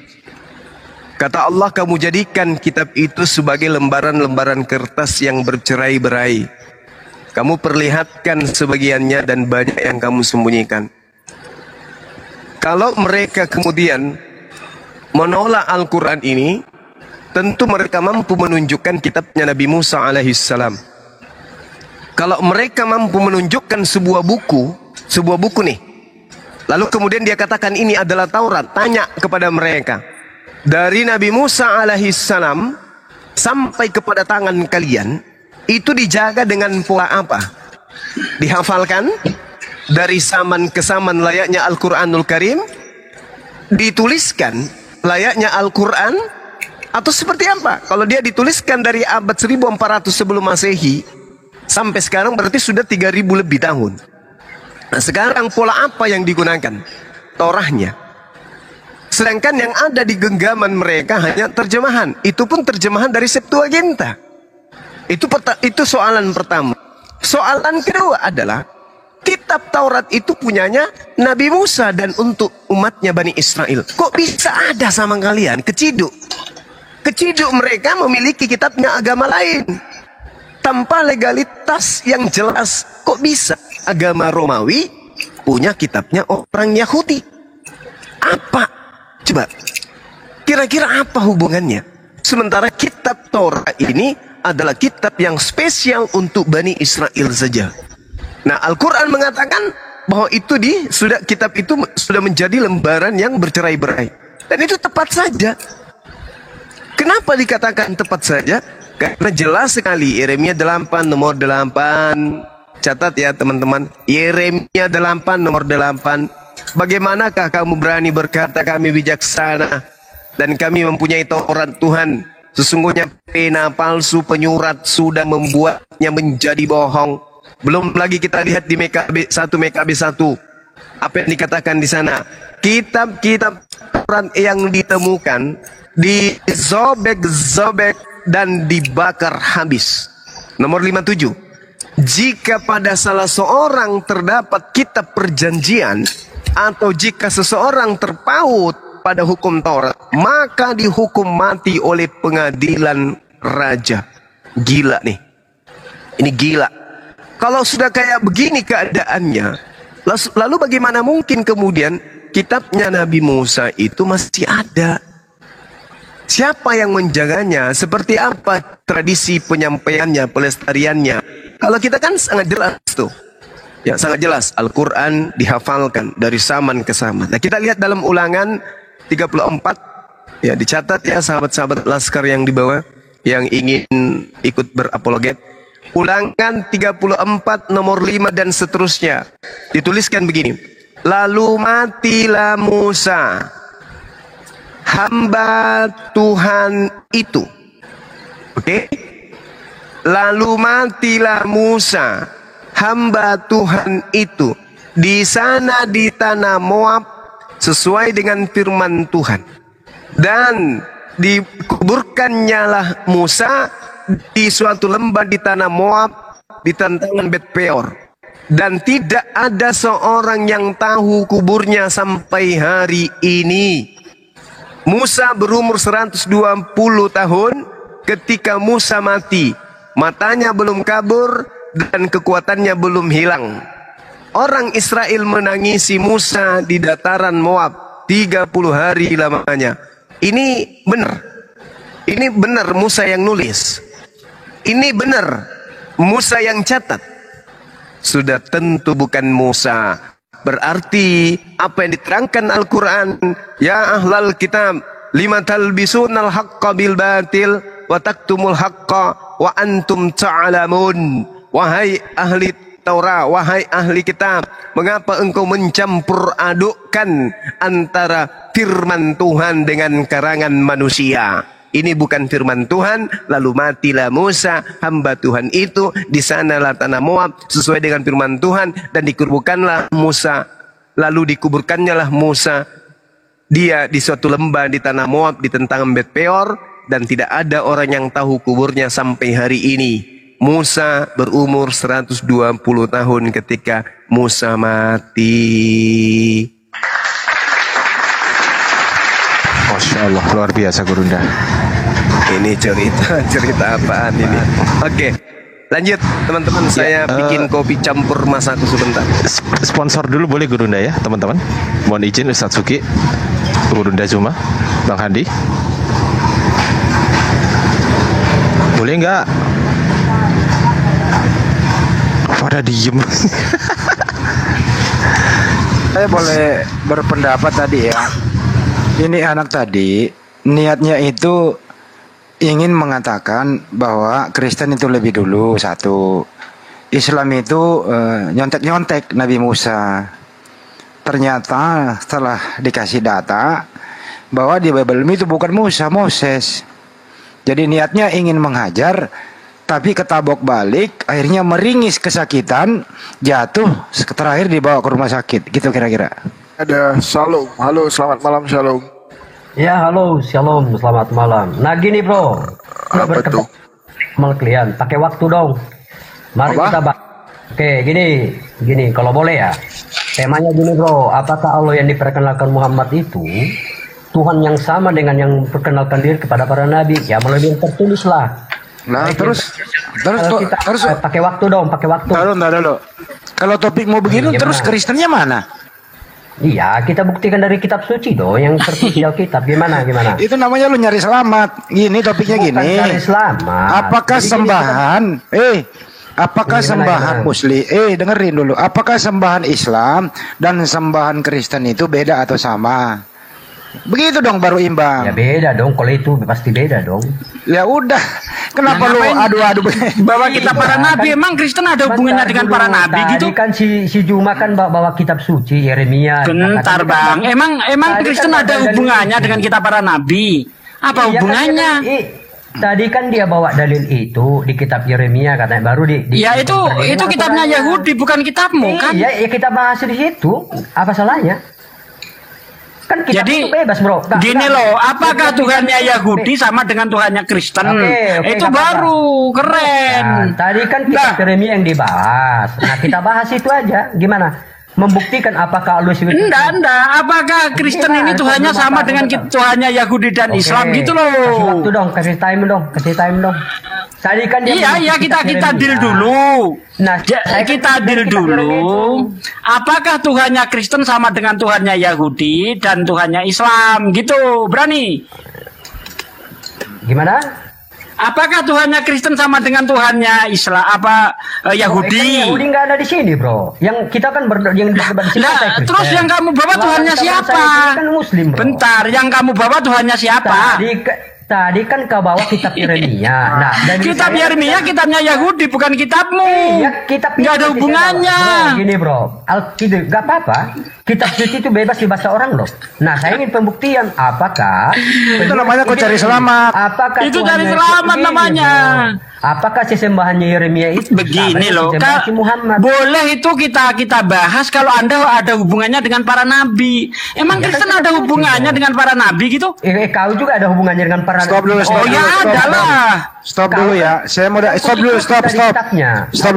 Kata Allah, kamu jadikan kitab itu sebagai lembaran-lembaran kertas yang bercerai-berai. Kamu perlihatkan sebagiannya dan banyak yang kamu sembunyikan. Kalau mereka kemudian menolak Al-Quran ini, tentu mereka mampu menunjukkan kitabnya Nabi Musa alaihissalam. Kalau mereka mampu menunjukkan sebuah buku nih, lalu kemudian dia katakan ini adalah Taurat, tanya kepada mereka, dari Nabi Musa alaihissalam sampai kepada tangan kalian, itu dijaga dengan pola apa? Dihafalkan dari zaman ke zaman layaknya Al-Quranul Karim, dituliskan layaknya Al-Quran, atau seperti apa? Kalau dia dituliskan dari abad 1400 sebelum Masehi sampai sekarang berarti sudah 3000 lebih tahun. Nah, sekarang pola apa yang digunakan? Torahnya. Sedangkan yang ada di genggaman mereka hanya terjemahan. Itu pun terjemahan dari Septuaginta. Itu soalan pertama. Soalan kedua adalah kitab Taurat itu punyanya Nabi Musa dan untuk umatnya Bani Israel. Kok bisa ada sama kalian? Keciduk mereka memiliki kitabnya agama lain tanpa legalitas yang jelas. Kok bisa agama Romawi punya kitabnya orang Yahudi? Apa? Coba kira-kira apa hubungannya? Sementara kitab Torah ini adalah kitab yang spesial untuk Bani Israel saja. Nah, Al-Quran mengatakan bahwa kitab itu sudah menjadi lembaran yang bercerai-berai. Dan itu tepat saja. Kenapa dikatakan tepat saja? Karena jelas sekali Yeremia 8 nomor 8. Catat ya teman-teman. Yeremia 8 nomor 8. Bagaimanakah kamu berani berkata kami bijaksana dan kami mempunyai Taurat Tuhan? Sesungguhnya pena palsu penyurat sudah membuatnya menjadi bohong. Belum lagi kita lihat di MKB 1 apa yang dikatakan di sana. Kitab-kitab Taurat yang ditemukan dizobek-zobek dan dibakar habis. Nomor 57. Jika pada salah seorang terdapat kitab perjanjian, atau jika seseorang terpaut pada hukum Taurat, maka dihukum mati oleh pengadilan raja. Gila nih. Ini gila. Kalau sudah kayak begini keadaannya, lalu bagaimana mungkin kemudian kitabnya Nabi Musa itu masih ada? Siapa yang menjaganya? Seperti apa tradisi penyampaiannya, pelestariannya? Kalau kita kan sangat jelas tuh. Ya, sangat jelas. Al-Quran dihafalkan dari zaman ke zaman. Nah, kita lihat dalam Ulangan 34. Ya, dicatat ya sahabat-sahabat Laskar yang di bawah yang ingin ikut berapologet. Ulangan 34 nomor 5 dan seterusnya. Dituliskan begini. Lalu matilah Musa, hamba Tuhan itu. Oke? Lalu matilah Musa, hamba Tuhan itu, di sana di tanah Moab, sesuai dengan firman Tuhan. Dan dikuburkannya lah Musa di suatu lembah di tanah Moab, di tantangan Bet Peor. Dan tidak ada seorang yang tahu kuburnya sampai hari ini. Musa berumur 120 tahun ketika Musa mati. Matanya belum kabur dan kekuatannya belum hilang. Orang Israel menangisi Musa di dataran Moab 30 hari lamanya. Ini benar. Ini benar Musa yang nulis. Ini benar Musa yang catat. Sudah tentu bukan Musa. Berarti apa yang diterangkan Al-Quran, ya ahlal kitab, lima talbisunal haqqa bil batil wa taktumul haqqa wa antum ta'lamun. Wahai ahli Taurat, wahai ahli kitab, mengapa engkau mencampur adukkan antara firman Tuhan dengan karangan manusia? Ini bukan firman Tuhan. Lalu matilah Musa, hamba Tuhan itu, di sanalah tanah Moab, sesuai dengan firman Tuhan, dan dikuburkanlah Musa. Lalu dikuburkannya lah Musa, dia di suatu lembah di tanah Moab, di tentangan Bet Peor, dan tidak ada orang yang tahu kuburnya sampai hari ini. Musa berumur 120 tahun ketika Musa mati. Masya Allah, luar biasa Gurunda. Ini cerita apaan ini? Oke, lanjut teman-teman. Saya bikin kopi campur masaku sebentar. Sponsor dulu boleh Gurunda ya teman-teman. Mohon izin Ustadz Suki, Gurunda Zuma, Bang Handi. Boleh nggak? Pada diem. Saya boleh berpendapat tadi ya. Ini anak tadi niatnya itu ingin mengatakan bahwa Kristen itu lebih dulu satu. Islam itu nyontek-nyontek Nabi Musa. Ternyata setelah dikasih data bahwa di Bible itu bukan Musa, Moses. Jadi niatnya ingin menghajar, tapi ketabok balik, akhirnya meringis kesakitan, jatuh, terakhir dibawa ke rumah sakit. Gitu kira-kira. Ada Shalom. Halo, selamat malam Shalom. Ya, halo, Shalom, selamat malam. Nah gini bro, Apa tuh? Mal kalian, pakai waktu dong. Mari kita bahas. Oke, gini, kalau boleh ya. Temanya gini bro, apakah Allah yang diperkenalkan Muhammad itu Tuhan yang sama dengan yang memperkenalkan diri kepada para nabi? Ya melalui yang tertulis lah. Nah, terus pakai waktu dong, pakai waktu. Dulu. Kalau topik mau begini, terus Kristennya mana? Iya, kita buktikan dari kitab suci dong, yang tertulis di Alkitab. Gimana? Itu namanya lu nyari selamat. Gini topiknya Bukan gini. cari selamat. Apakah Jadi sembahan? Apakah Gimana, sembahan gimana? Muslim? Dengerin dulu. Apakah sembahan Islam dan sembahan Kristen itu beda atau sama? Begitu dong baru imbang. Ya beda dong, kalau itu pasti beda dong. Ya udah, kenapa lu adu-adu? Bawa kitab para nabi, emang Kristen ada hubungannya dengan para nabi gitu? Tadi kan si Juma kan bawa kitab suci Yeremia. Bentar bang, emang Kristen ada hubungannya dengan kitab para nabi? Apa hubungannya? Tadi kan dia bawa dalil itu di kitab Yeremia katanya, baru di Ya itu kitabnya Yahudi, bukan kitabmu kan? Iya, ya kita bahas di situ. Apa salahnya? Kan kitab Jadi itu bebas bro. gini loh, apakah Tuhannya Yahudi sama dengan Tuhannya Kristen? Oke, Itu nggak baru keren. Nah, tadi kan kitab Yeremia yang dibahas. Nah kita bahas itu aja. Gimana? Membuktikan apakah Allah itu? Enggak. Apakah Kristen ini Tuhannya sama dengan Tuhannya Yahudi dan Islam gitu loh? Kasih waktu dong, kasih time dong. Tadi kan Iya, kita deal dulu. Nah, kita deal dulu. Apakah Tuhannya Kristen sama dengan Tuhannya Yahudi dan Tuhannya Islam gitu? Berani? Gimana? Apakah Tuhannya Kristen sama dengan Tuhannya Islam Yahudi? Yahudi nggak ada di sini, bro. Yang kita kan yang berdebat di sini. Terus yang kamu bawa Tuhannya siapa? Kan Muslim, bro. Bentar, yang kamu bawa Tuhannya siapa? Tadi kan kau bawa kitab Yeremia. Nah, dan kitab Yeremia kitabnya Yahudi, bukan kitabmu. Iya, kitab nggak ada hubungannya. Bro, gini bro, nggak apa-apa. Kitab suci itu bebas dibaca orang loh. Nah, saya ingin pembuktian. Apakah itu namanya kau cari selamat? Apakah itu cari selamat namanya? Apakah sesembahannya Yeremia itu begini loh? Muhammad? Boleh itu kita bahas kalau Anda ada hubungannya dengan para nabi. Emang Kristen ada hubungannya dengan para nabi gitu? Kau juga ada hubungannya dengan para Stop dulu. Stop dulu ya. Saya mau stop dulu. Stop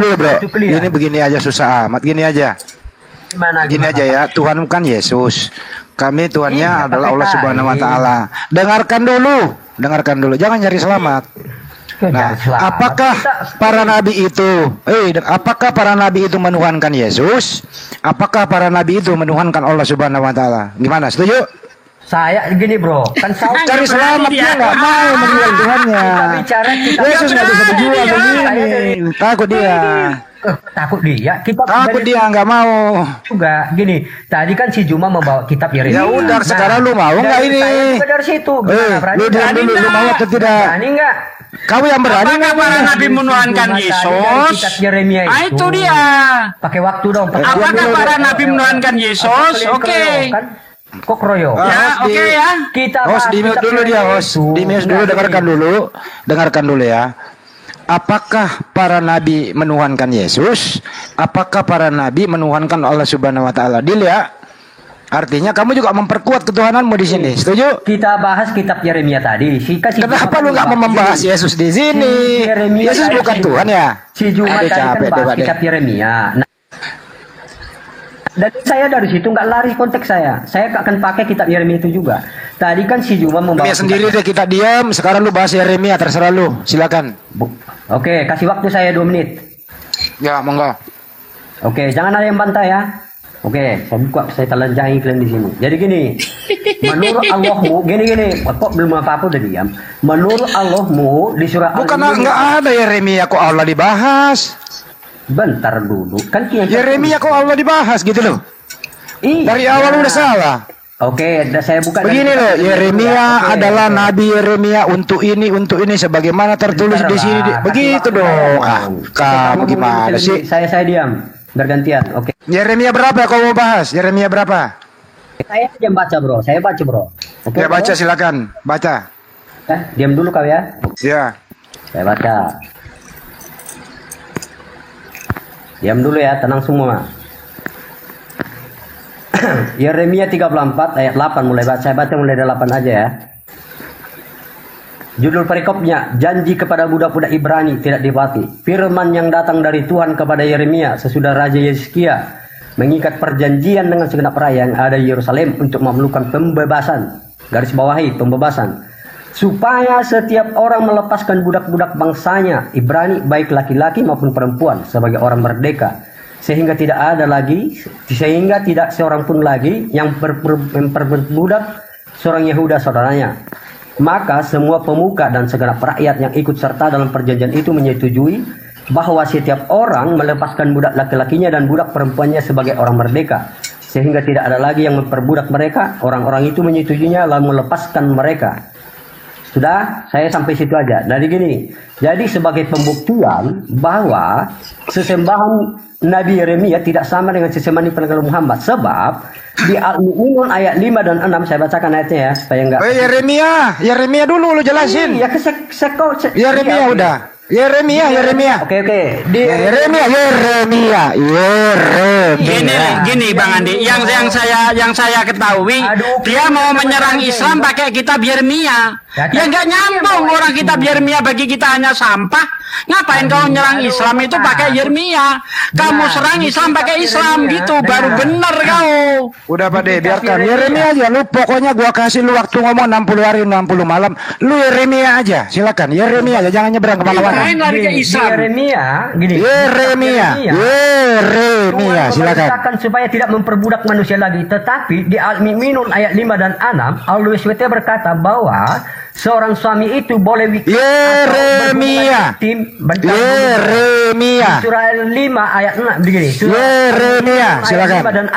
dulu bro. Ini begini aja susah amat. Gini aja. Gini aja ya. Tuhan kan Yesus. Kami Tuhannya adalah Allah Subhanahu Wa Taala. Dengarkan dulu. Jangan nyari selamat. Nah, apakah para nabi itu menuhankan Yesus? Apakah para nabi itu menuhankan Allah Subhanahu Wa Taala? Gimana? Setuju? Saya gini bro, kan cari selamat dia nggak mau menjual Tuhannya. Yesus nggak bisa dijual begini. Takut dia. Takut dia nggak mau. Juga gini, tadi kan si Juma membawa kitab Yeremia. Ya udah, sekarang lu mau nggak ini? Dari situ. Lu diam dulu, lu mau atau tidak? Berani nggak? Kamu yang berani nggak? Para nabi menuhankan Yesus? Itu dia. Pakai waktu dong. Apakah para nabi menuhankan Yesus? Oke. Kok kroyo? Ya, oke ya. Kita host di mute dulu dia, host. Di mute dulu, dengarkan dulu ya. Apakah para nabi menuhankan Yesus? Apakah para nabi menuhankan Allah Subhanahu Wa Taala? Deal ya. Artinya kamu juga memperkuat ketuhananmu di sini. Setuju? Kita bahas kitab Yeremia tadi. Kenapa lu nggak mau membahas Yesus di sini? Yesus bukan Tuhan ya? Si Juma tadi kan bahas kitab Yeremia. Dan saya dari situ nggak lari konteks saya. Saya akan pakai kitab Yeremia itu juga. Tadi kan si Juma membawa. Dia sendiri deh, kita diam. Sekarang lu bahas Yeremia, terserah lu. Silakan. Oke, kasih waktu saya 2 menit. Ya, monggo. Oke, jangan ada yang bantah ya. Oke, saya telanjangi kalian di sini. Jadi gini, menurut Allahmu, gini, kok belum apa-apa udah diam. Menurut Allahmu di surah Bukan nggak ada Yeremia kok Allah dibahas. Bentar dulu, kan Yeremia kok Allah dibahas gitu loh. Iya. Dari awal udah salah. Oke, saya buka. Begini loh, Yeremia adalah Nabi Yeremia untuk ini sebagaimana tertulis di sini. Begitu dong. Kamu gimana sih? Saya diam, bergantian. Oke. Yeremia berapa kau mau bahas? Yeremia berapa? Saya aja baca bro, Oke, ya baca silakan, baca. Diam dulu kau ya. Ya. Saya baca. Diam dulu ya, tenang semua. Yeremia 34 ayat 8 mulai baca. Saya baca mulai dari 8 aja ya. Judul perikopnya, janji kepada budak-budak Ibrani tidak dipati. Firman yang datang dari Tuhan kepada Yeremia sesudah Raja Yeskia mengikat perjanjian dengan segenap rakyat yang ada di Yerusalem untuk memerlukan pembebasan. Garis bawahi pembebasan. Supaya setiap orang melepaskan budak-budak bangsanya Ibrani baik laki-laki maupun perempuan sebagai orang merdeka. Sehingga tidak seorang pun lagi yang memperbudak seorang Yehuda saudaranya. Maka semua pemuka dan segenap rakyat yang ikut serta dalam perjanjian itu menyetujui bahwa setiap orang melepaskan budak laki-lakinya dan budak perempuannya sebagai orang merdeka. Sehingga tidak ada lagi yang memperbudak mereka. Orang-orang itu menyetujuinya lalu melepaskan mereka. Sudah, saya sampai situ aja. Dari gini, jadi sebagai pembuktian bahwa sesembahan Nabi Yeremia tidak sama dengan sesembahan penegak Muhammad. Sebab di Al-Mu'minun ayat 5 dan 6 saya bacakan ayatnya ya supaya enggak. Yeremia dulu lu jelasin. Iya, Yeremia udah. Yeremia. Oke. Yeremia. Gini Bang Andi, yang saya ketahui, dia mau menyerang Islam pakai kitab Yeremia. Ya nggak nyambung, orang kitab Yeremia bagi kita hanya sampah. Ngapain kau nyerang Islam itu pakai Yeremia? Kamu serang Islam pakai Islam gitu, baru bener kau. Udah Pak De, biarkan Yeremia aja. Lu pokoknya gua kasih lu waktu ngomong 60 hari 60 malam. Lu Yeremia aja, silakan. Yeremia aja, jangan nyebrang kemana-mana. Lari ke Islam. Yeremia, silakan. Supaya tidak memperbudak manusia lagi. Tetapi di Al-Mu'minun ayat 5 dan 6, Allah SWT berkata bahwa seorang suami itu boleh Yeremia. Surah 5 ayat 6 begini. Yeremia, silakan. 5 dan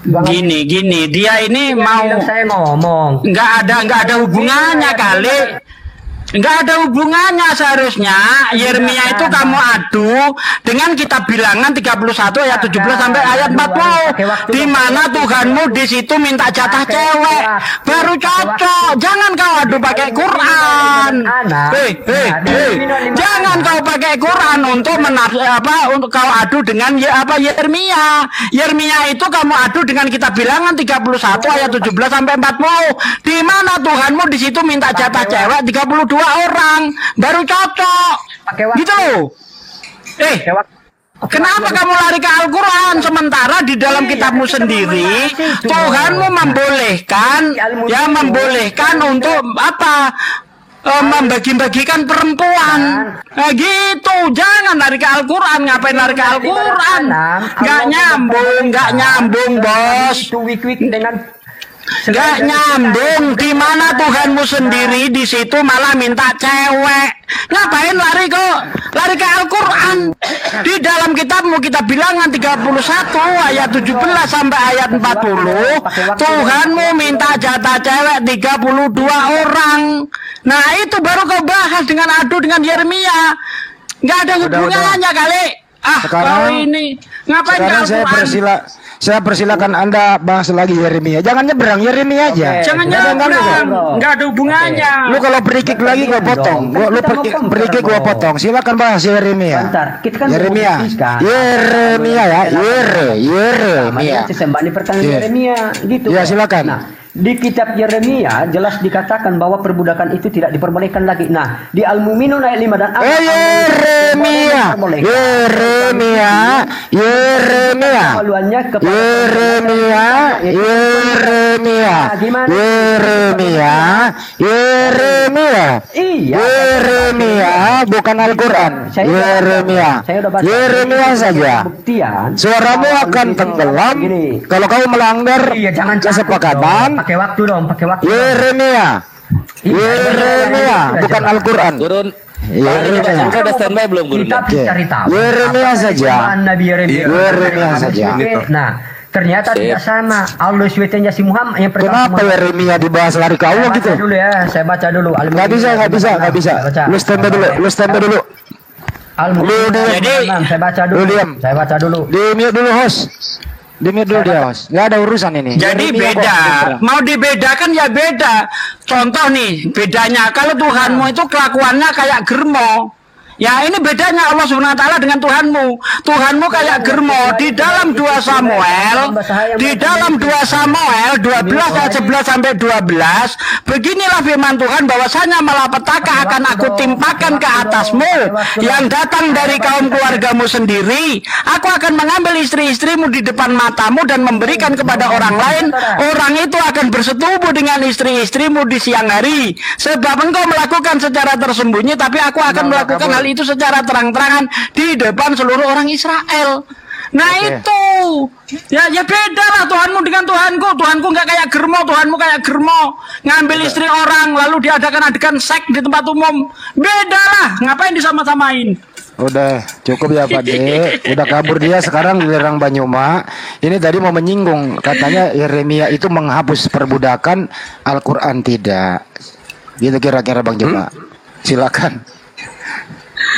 6. Gini, dia ini mau saya ngomong. Nggak ada hubungannya kali. Enggak ada hubungannya seharusnya. Yeremia itu kamu adu dengan kitab Bilangan 31 ayat 17 sampai ayat 40. Di mana Tuhanmu di situ minta jatah cewek. Baru cocok. Jangan kau adu pakai Quran. Jangan kau pakai Quran untuk untuk kau adu dengan Yeremia. Yeremia itu kamu adu dengan kitab Bilangan 31 ayat 17 sampai 40. Di mana Tuhanmu di situ minta jatah cewek 32 orang, baru cocok gitu loh. Kenapa kamu lari ke Al-Quran sementara di dalam kitabmu sendiri Tuhanmu membolehkan untuk membagi-bagikan perempuan. Nah gitu, jangan lari ke Al-Quran. Ngapain lari ke Al-Quran? Nggak nyambung bos. Gak nyambung. Di mana Tuhanmu sendiri di situ malah minta cewek. Ngapain lari ke Al-Quran? Di dalam kitabmu, kitab Bilangan 31 ayat 17 sampai ayat 40, Tuhanmu minta jatah cewek 32 orang. Nah itu baru kau bahas dengan adu dengan Yeremia. Gak ada hubungannya kali. Kau ini ngapain sekarang saya persilakan Anda bahas lagi Yeremia. Jangan nyebrang, Yeremia aja. Jangan nyebrang. Enggak ada hubungannya. Lu kalau berikik lagi gua potong. Lu berikik gua potong. Silakan bahas Yeremia. Yeremia ya. Yeremia. Sesembah di pertanyaan Yeremia gitu. Ya silakan. Nah, Di kitab Yeremia jelas dikatakan bahwa perbudakan itu tidak diperbolehkan lagi. Nah, di Al-Mu'minun ayat 5 dan Yeremia. Yeremia bukan Al-Quran. Yeremia saja. Suaramu akan tenggelam kalau kau melanggar kesepakatan. Pakai waktu dong, pakai waktu. Yeremia bukan Al-Quran. Yeremia udah standby belum Guru? Kita cari tahu. Yeremia saja. Nabi Yeremia saja. Nah, ternyata tidak sama. Allah SWT-nya si Muhammad yang pertama. Kenapa Yeremia dibahas lari ke Allah gitu? Dulu ya, saya baca dulu. Nggak bisa. Lu standby dulu. Jadi saya baca dulu. Di mute dulu host. Nggak ada urusan ini. Jadi beda. Mau dibedakan ya beda. Contoh nih, bedanya kalau Tuhanmu itu kelakuannya kayak germo. Ya ini bedanya Allah Subhanahu wa taala dengan Tuhanmu. Tuhanmu kayak germo. Di dalam 2 Samuel 12 ayat 11 sampai 12, beginilah firman Tuhan, bahwasanya malapetaka akan aku timpakan ke atasmu yang datang dari kaum keluargamu sendiri. Aku akan mengambil istri-istrimu di depan matamu dan memberikan kepada orang lain. Orang itu akan bersetubuh dengan istri-istrimu di siang hari. Sebab engkau melakukan secara tersembunyi, tapi aku akan melakukan hal itu secara terang-terangan di depan seluruh orang Israel. Nah itu ya beda lah Tuhanmu dengan Tuhanku. Tuhanku nggak kayak germo, Tuhanmu kayak germo, ngambil istri orang lalu diadakan adegan seks di tempat umum. Beda lah, ngapain disama-samain? Udah cukup ya Pak De. Udah kabur dia sekarang dilerang Banyuma. Ini tadi mau menyinggung, katanya Yeremia itu menghapus perbudakan, Al-Quran tidak. Gitu kira-kira Bang Juma. Silakan.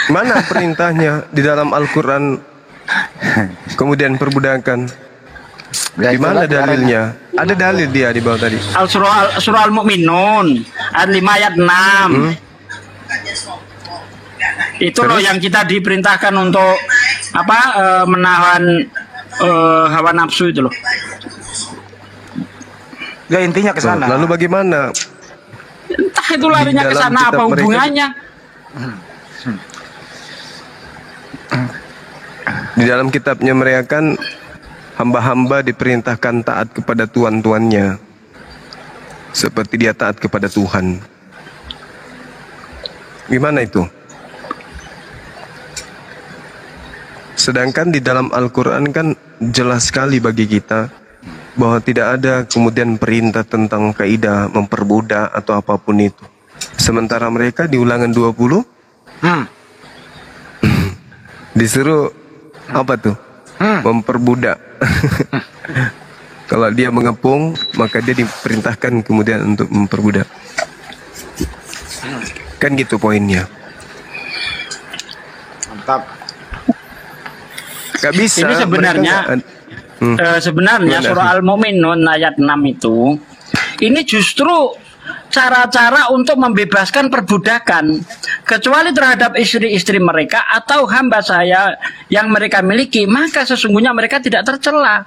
Mana perintahnya di dalam Al-Quran kemudian perbudakan? Di mana dalilnya? Ada dalil dia di bawah tadi. Surah Al-Mu'minun ayat 5 ayat 6. Itu loh yang kita diperintahkan untuk menahan hawa nafsu itu loh. Ya intinya ke sana. Lalu bagaimana? Entah itu larinya ke sana apa hubungannya? Di dalam kitabnya mereka kan hamba-hamba diperintahkan taat kepada tuan-tuannya seperti dia taat kepada Tuhan. Gimana itu? Sedangkan di dalam Al-Quran kan jelas sekali bagi kita bahwa tidak ada kemudian perintah tentang kaidah memperbudak atau apapun itu. Sementara mereka di Ulangan 20 disuruh apa tuh? Memperbudak. Kalau dia mengepung, maka dia diperintahkan kemudian untuk memperbudak. Kan gitu poinnya. Mantap. Gak bisa. Ini sebenarnya surah Al-Mu'minun ayat 6 itu, ini justru cara-cara untuk membebaskan perbudakan, kecuali terhadap istri-istri mereka atau hamba saya yang mereka miliki, maka sesungguhnya mereka tidak tercela.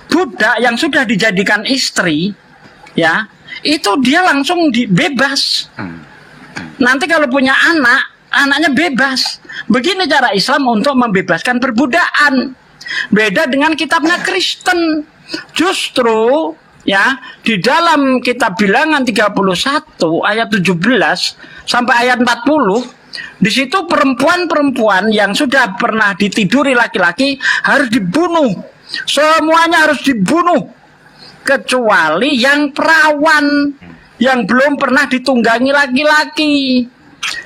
Budak yang sudah dijadikan istri, ya, itu dia langsung bebas. Nanti kalau punya anak, anaknya bebas. Begini cara Islam untuk membebaskan perbudakan. Beda dengan kitabnya Kristen. Justru ya, di dalam kitab Bilangan 31 ayat 17 sampai ayat 40, di situ perempuan-perempuan yang sudah pernah ditiduri laki-laki harus dibunuh. Semuanya harus dibunuh kecuali yang perawan yang belum pernah ditunggangi laki-laki.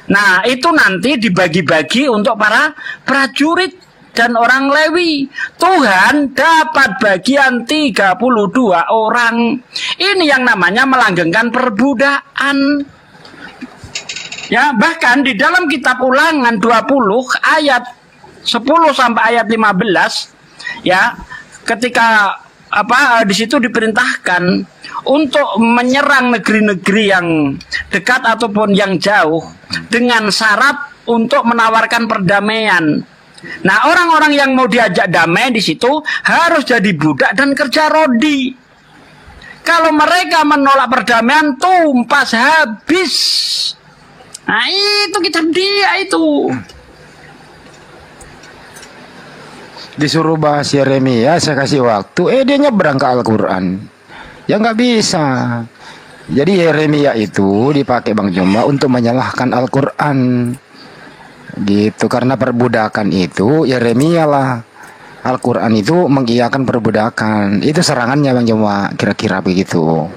Nah, itu nanti dibagi-bagi untuk para prajurit dan orang Lewi. Tuhan dapat bagian 32 orang. Ini yang namanya melanggengkan perbudakan. Ya, bahkan di dalam kitab Ulangan 20 ayat 10 sampai ayat 15, ya, ketika di situ diperintahkan untuk menyerang negeri-negeri yang dekat ataupun yang jauh dengan syarat untuk menawarkan perdamaian. Nah, orang-orang yang mau diajak damai di situ harus jadi budak dan kerja rodi. Kalau mereka menolak perdamaian, tumpas habis. Nah itu kitab dia itu. Disuruh bahas Yeremia, saya kasih waktu, dia nyebrang ke Al-Quran. Ya nggak bisa. Jadi Yeremia itu dipakai Bang Joma untuk menyalahkan Al-Quran. Gitu, karena perbudakan itu Yeremia lah. Al-Quran itu mengiyakan perbudakan. Itu serangannya Bang Joma, kira-kira begitu.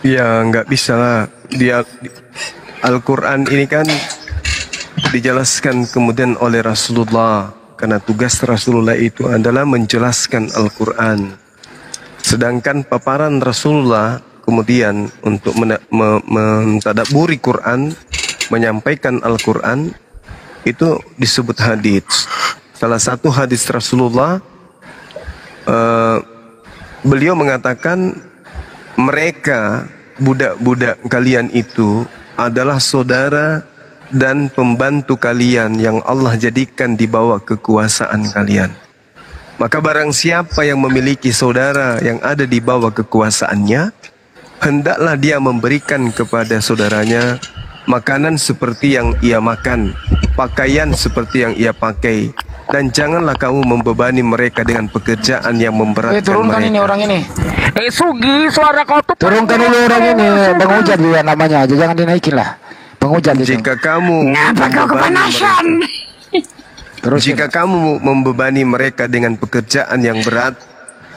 Ya nggak bisa lah. Dia Al-Quran ini kan dijelaskan kemudian oleh Rasulullah, karena tugas Rasulullah itu adalah menjelaskan Al-Quran. Sedangkan paparan Rasulullah kemudian untuk mentadabburi Quran, menyampaikan Al-Quran, itu disebut hadits. Salah satu hadis Rasulullah, beliau mengatakan, mereka budak-budak kalian itu adalah saudara dan pembantu kalian yang Allah jadikan di bawah kekuasaan kalian. Maka barang siapa yang memiliki saudara yang ada di bawah kekuasaannya, hendaklah dia memberikan kepada saudaranya makanan seperti yang ia makan, pakaian seperti yang ia pakai, dan janganlah kamu membebani mereka dengan pekerjaan yang memberatkan turunkan mereka. ini orang ini. Sugi, suara kau tuh. Turunkan dulu orang ini, Bang Hujan juga namanya aja, jangan dinaikin lah. Bang Hujan itu. Jika kamu kepanasan? Jika kamu membebani mereka dengan pekerjaan yang berat,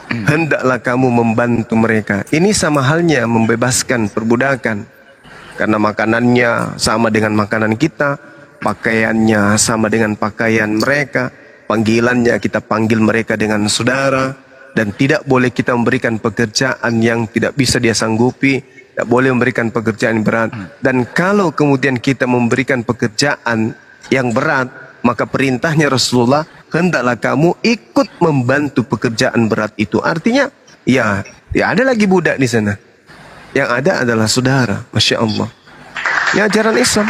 hendaklah kamu membantu mereka. Ini sama halnya membebaskan perbudakan. Karena makanannya sama dengan makanan kita, pakaiannya sama dengan pakaian mereka, panggilannya kita panggil mereka dengan saudara, dan tidak boleh kita memberikan pekerjaan yang tidak bisa dia sanggupi, tidak boleh memberikan pekerjaan yang berat. Dan kalau kemudian kita memberikan pekerjaan yang berat, maka perintahnya Rasulullah, hendaklah kamu ikut membantu pekerjaan berat itu. Artinya, ya ada lagi budak di sana. Yang ada adalah saudara, Masya Allah. Ini ajaran Islam.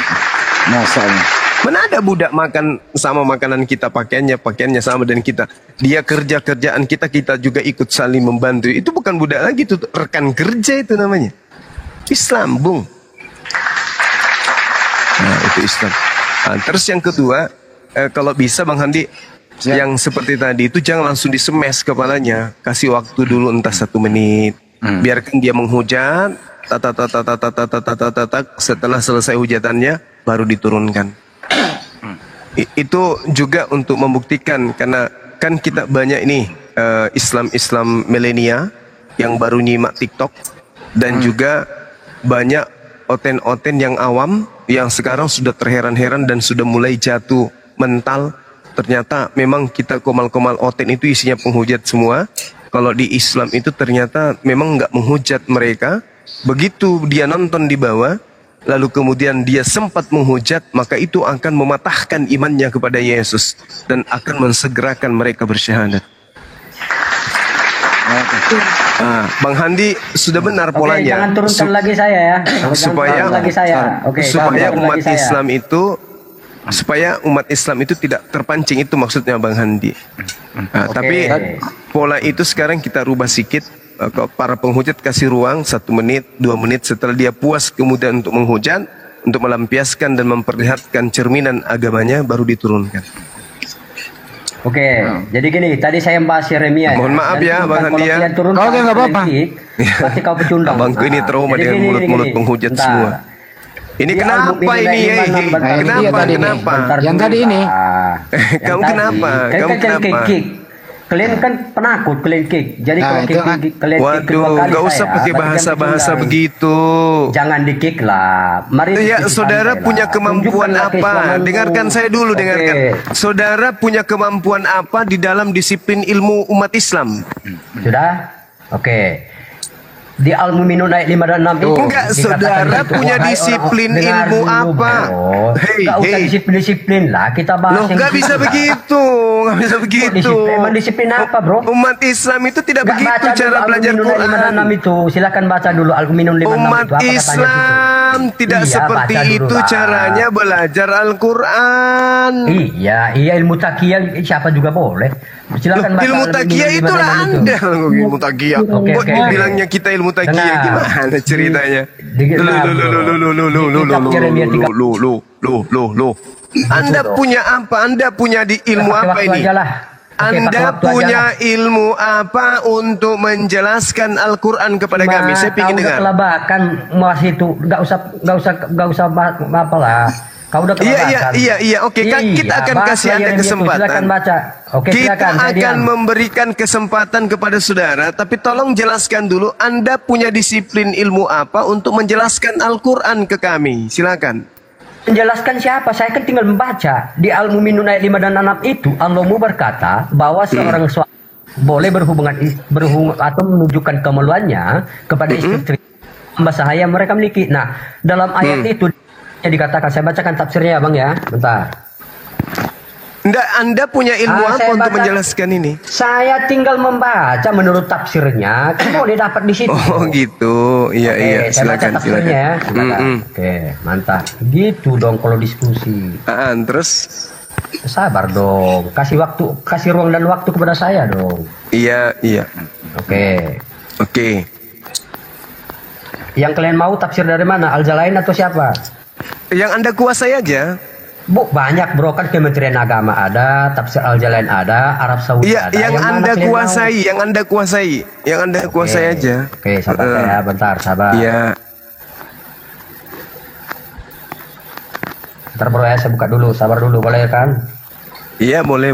Masalah. Mana ada budak makan sama makanan kita, pakaiannya sama dengan kita. Dia kerjaan kita juga ikut saling membantu. Itu bukan budak lagi, itu rekan kerja itu namanya. Islam, Bung. Nah, itu Islam. Nah, terus yang kedua, kalau bisa Bang Handi, yang seperti tadi itu jangan langsung disemes kepalanya. Kasih waktu dulu entah 1 menit. Biarkan dia menghujat, setelah selesai hujatannya baru diturunkan. Itu juga untuk membuktikan, karena kan kita banyak ini Islam milenial yang baru nyimak TikTok, dan juga banyak oten-oten yang awam yang sekarang sudah terheran-heran dan sudah mulai jatuh mental. Ternyata memang kita komal-komal oten itu isinya penghujat semua. Kalau di Islam itu ternyata memang nggak menghujat mereka. Begitu dia nonton di bawah, lalu kemudian dia sempat menghujat, maka itu akan mematahkan imannya kepada Yesus dan akan mensegerakan mereka bersyahadat. Bang Handi sudah benar polanya. Jangan turunkan lagi saya ya. Supaya umat Islam itu, supaya umat Islam itu tidak terpancing, itu maksudnya Bang Handi. Tapi pola itu sekarang kita rubah sedikit. Para penghujat kasih ruang 1 menit, 2 menit, setelah dia puas kemudian untuk menghujat, untuk melampiaskan dan memperlihatkan cerminan agamanya, baru diturunkan. Oke, jadi gini, tadi saya bahas Yeremia. Mohon maaf ya Bang Handi ya. Oke, nggak apa-apa. Pasti kau pecundang. Abangku ini trauma dengan mulut-mulut penghujat semua. Ini kenapa ini? Kenapa? Yang tadi ini. Kamu kenapa? Kamu kenapa? Kalian kan penakut, kalian kick. Jadi kalau kick kalian kick kedua kali, nggak usah pakai bahasa-bahasa begitu. Jangan di kick lah. Mari. Ya, saudara punya kemampuan apa? Dengarkan saya dulu, dengarkan. Saudara punya kemampuan apa di dalam disiplin ilmu umat Islam? Sudah? Oke. Di Al-Mu'minun ayat 5 dan 6 itu enggak, saudara punya disiplin ilmu apa? Enggak usah disiplin-disiplin lah, kita bahas. Loh, enggak bisa begitu. nggak bisa begitu. Emang disiplin apa, bro? Umat Islam itu tidak Nggak begitu baca cara dulu belajar Al-Mu'minun Quran. 56 itu. Silakan baca dulu Al-Mu'minun 56 Umat itu. Apa katanya Islam tidak Iya, seperti baca dulu itu lah. caranya belajar Al-Quran. Iya, ilmu takiyah siapa juga boleh. Silakan baca Ilmu takiyah Al-Mu'minun itulah 56 itu. Anda. Ilmu takiyah. Oke, Kok oke, dibilangnya kita ilmu takiyah? Dengar. Gimana ceritanya? Loh. Anda punya apa? Anda punya di ilmu Pakai apa waktu ini? aja lah. Oke, pakai Anda waktu aja punya lah. ilmu apa untuk menjelaskan Al-Quran kepada kami? Saya ingin dengar. Kelabakan masih itu nggak usah apalah. Kau udah kelabakan. Iya. Oke, kita akan bahas kasih Anda pelajaran itu. kesempatan. Silakan baca. Oke, Kita silakan. Saya akan diam. memberikan kesempatan kepada saudara, tapi tolong jelaskan dulu Anda punya disiplin ilmu apa untuk menjelaskan Al-Quran ke kami. Silakan. Menjelaskan siapa? Saya kan tinggal membaca. Di Al-Mu'minun ayat 5 dan 6 itu Allah berkata bahwa seorang suami boleh berhubungan atau menunjukkan kemaluannya kepada istri hamba sahaya mereka miliki. Nah, dalam ayat itu dikatakan, saya bacakan tafsirnya ya Bang ya. Bentar. Anda punya ilmu apa saya untuk baca- menjelaskan ini? Saya tinggal membaca menurut tafsirnya. Kan boleh dapat di situ. Oh gitu, iya Oke, iya. saya baca Silakan tafsirnya ya. silakan. Silakan. Oke, mantap. Gitu dong kalau diskusi. Terus? Sabar dong. Kasih ruang dan waktu kepada saya dong. Iya. Oke. Yang kalian mau tafsir dari mana? Al-Jalain atau siapa? Yang Anda kuasai aja. Banyak bro, kan Kementerian Agama ada, tafsir Al-Jalain ada, Arab Saudi Iya, ada. yang mana Anda kalian kuasai, yang Anda kuasai aja. Oke, sabar ya, bentar, sabar. Iya. Bentar bro ya, saya buka dulu, sabar dulu, boleh kan? Iya, boleh.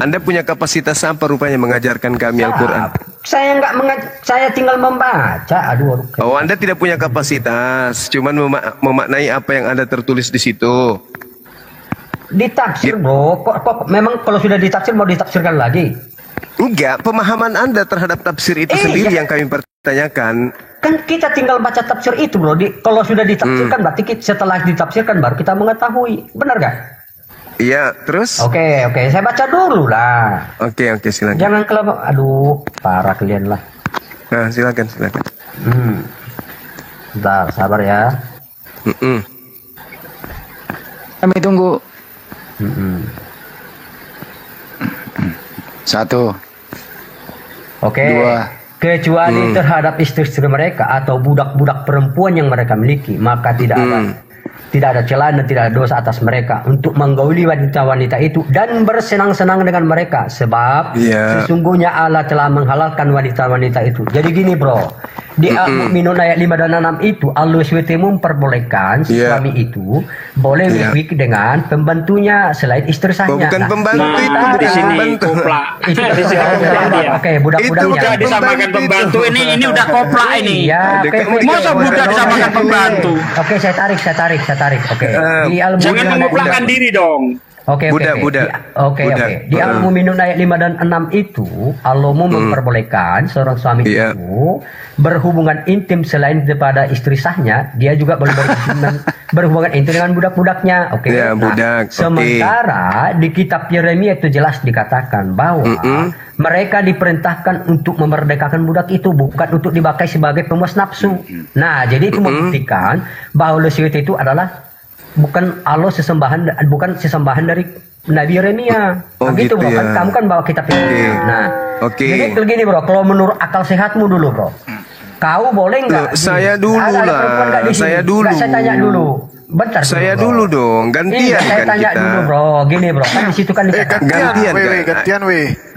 Anda punya kapasitas apa rupanya mengajarkan kami Al-Quran? Saya tinggal membaca. Aduh. Oh, Anda tidak punya kapasitas, cuman memaknai apa yang ada tertulis di situ. Ditafsir bro, kok memang kalau sudah ditafsir mau ditafsirkan lagi? Enggak, pemahaman Anda terhadap tafsir itu sendiri yang kami pertanyakan. Kan kita tinggal baca tafsir itu bro. Kalau sudah ditafsirkan berarti setelah ditafsirkan baru kita mengetahui. Benar gak? Iya, terus? Oke, saya baca dulu lah. Oke, silakan. Jangan kelabang. Aduh, parah kalian lah. Nah, silakan. Bentar, sabar ya. Kami tunggu. 1. Oke. 2. Kecuali terhadap istri-istri mereka atau budak-budak perempuan yang mereka miliki, maka tidak ada celah dan tidak ada dosa atas mereka untuk menggauli wanita-wanita itu dan bersenang-senang dengan mereka, sebab sesungguhnya Allah telah menghalalkan wanita-wanita itu. Jadi gini bro, di Al-Mu'minun ayat 5 dan 6 itu Allah SWT memperbolehkan suami itu boleh wik dengan pembantunya selain istri sahnya. Bukan pembantu itu di sini koplak. Oke, budak-budaknya. Disamakan pembantu ini udah koplak ini. Ya, masa budak disamakan pembantu? Oke, saya tarik. Oke. Jangan mengoplakkan diri dong. Budak. Di Al-Mu'minun ayat 5 dan 6 itu Allah memperbolehkan seorang suami itu berhubungan intim selain daripada istri sahnya, dia juga boleh berhubungan intim dengan budak-budaknya. Oke. Sementara di kitab Yeremia itu jelas dikatakan bahwa mereka diperintahkan untuk memerdekakan budak itu, bukan untuk dipakai sebagai pemuas nafsu. Nah, jadi itu membuktikan bahwa Lusiwit itu adalah bukan sesembahan dari Nabi Yeremia. Begitu bro, kan kamu kan bawa kitab ini. Nah, jadi begini bro, kalau menurut akal sehatmu dulu bro, kau boleh nggak? Saya dulu lah. Saya tanya dulu. Bentar. Saya dulu dong, gantian saya kan tanya kita. dulu bro, gini bro, kan di situ kan Gantian.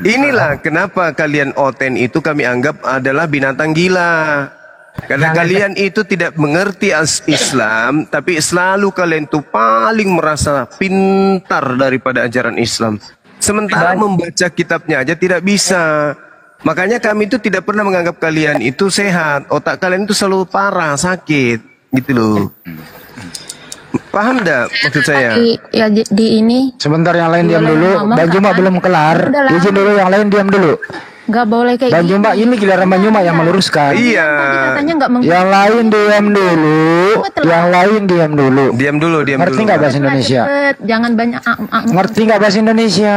Inilah kenapa kalian Oten itu kami anggap adalah binatang gila. Karena kalian itu tidak mengerti Islam, tapi selalu kalian tuh paling merasa pintar daripada ajaran Islam. Sementara membaca kitabnya aja tidak bisa. Makanya kami itu tidak pernah menganggap kalian itu sehat. Otak kalian itu selalu parah, sakit, gitu loh. Paham dah maksud saya? Di ini. Sebentar, yang lain diam dulu. Bang Juma belum kelar. Izin dulu, yang lain diam dulu. Gak boleh kayak Bang Juma, ini giliran Bang Juma yang meluruskan. Iya. Katanya nggak Yang lain diam dulu. yang lain diam dulu. Diam dulu. Ngerti nggak bahasa Indonesia? Cepet, jangan banyak. Ngerti nggak bahasa Indonesia?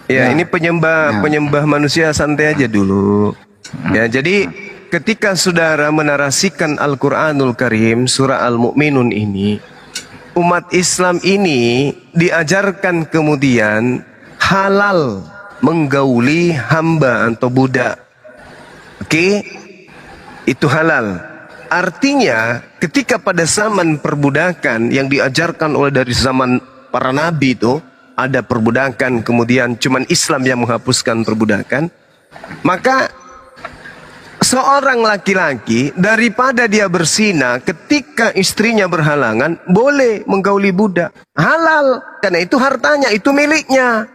Ya, ini penyembah manusia, santai aja dulu. Ya, jadi ketika saudara menarasikan Al-Qur'anul Karim surah Al-Mu'minun ini, umat Islam ini diajarkan kemudian halal menggauli hamba atau budak. Oke? Itu halal. Artinya ketika pada zaman perbudakan yang diajarkan oleh dari zaman para nabi itu ada perbudakan, kemudian cuman Islam yang menghapuskan perbudakan, maka seorang laki-laki daripada dia berzina ketika istrinya berhalangan boleh menggauli budak, halal, karena itu hartanya, itu miliknya,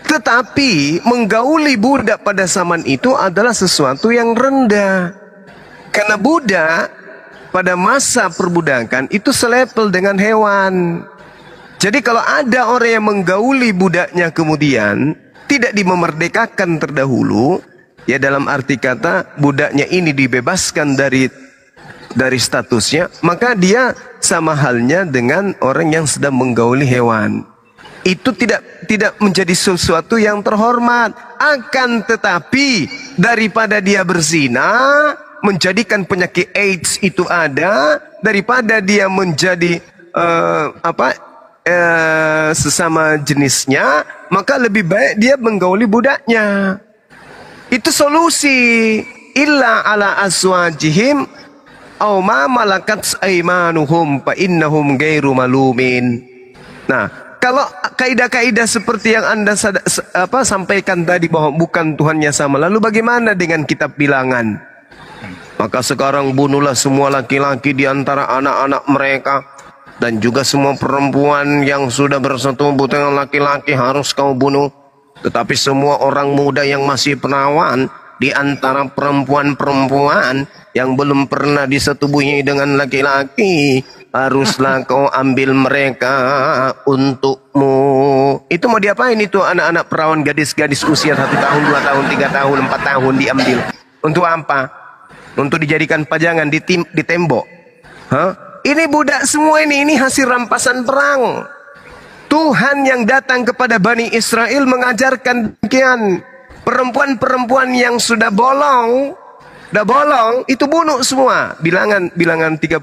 Tetapi menggauli budak pada zaman itu adalah sesuatu yang rendah, karena budak pada masa perbudakan itu selevel dengan hewan. Jadi kalau ada orang yang menggauli budaknya kemudian tidak dimerdekakan terdahulu, ya dalam arti kata budaknya ini dibebaskan dari statusnya, maka dia sama halnya dengan orang yang sedang menggauli hewan. Itu tidak menjadi sesuatu yang terhormat. Akan tetapi daripada dia berzina, menjadikan penyakit AIDS itu ada, daripada dia menjadi sesama jenisnya, maka lebih baik dia menggauli budaknya. Itu solusi. Illa ala aswajihim aw ma malakat aymanuhum fa innahum ghairu malumin. Nah, kalau kaidah-kaidah seperti yang Anda sampaikan tadi bahwa bukan Tuhannya sama, lalu bagaimana dengan kitab bilangan? Maka sekarang bunuhlah semua laki-laki di antara anak-anak mereka, dan juga semua perempuan yang sudah bersetubuh dengan laki-laki harus kau bunuh. Tetapi semua orang muda yang masih perawan di antara perempuan-perempuan yang belum pernah disetubuhi dengan laki-laki, haruslah kau ambil mereka untukmu. Itu mau diapain itu anak-anak perawan, gadis-gadis usia 1 tahun, 2 tahun, 3 tahun, 4 tahun diambil? Untuk apa? Untuk dijadikan pajangan di tembok? Ini budak semua ini hasil rampasan perang. Tuhan yang datang kepada Bani Israel mengajarkan demikian. Perempuan-perempuan yang sudah bolong itu bunuh semua. Bilangan 31.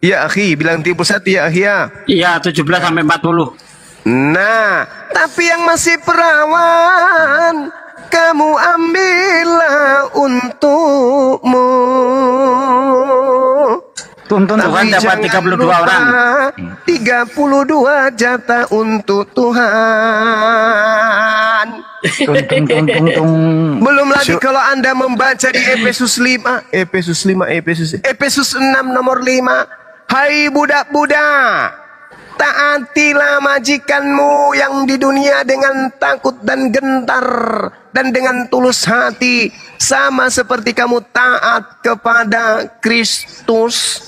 Ya akhi, bilang 31 ya akhi ya. Iya, 17 sampai 40. Nah, tapi yang masih perawan kamu ambillah untukmu. Tuntun Tuhan dapat 32 orang. 32 jatah untuk Tuhan. Belum lagi kalau Anda membaca di Efesus 6 nomor 5. Hai budak-budak, taatilah majikanmu yang di dunia dengan takut dan gentar dan dengan tulus hati, sama seperti kamu taat kepada Kristus.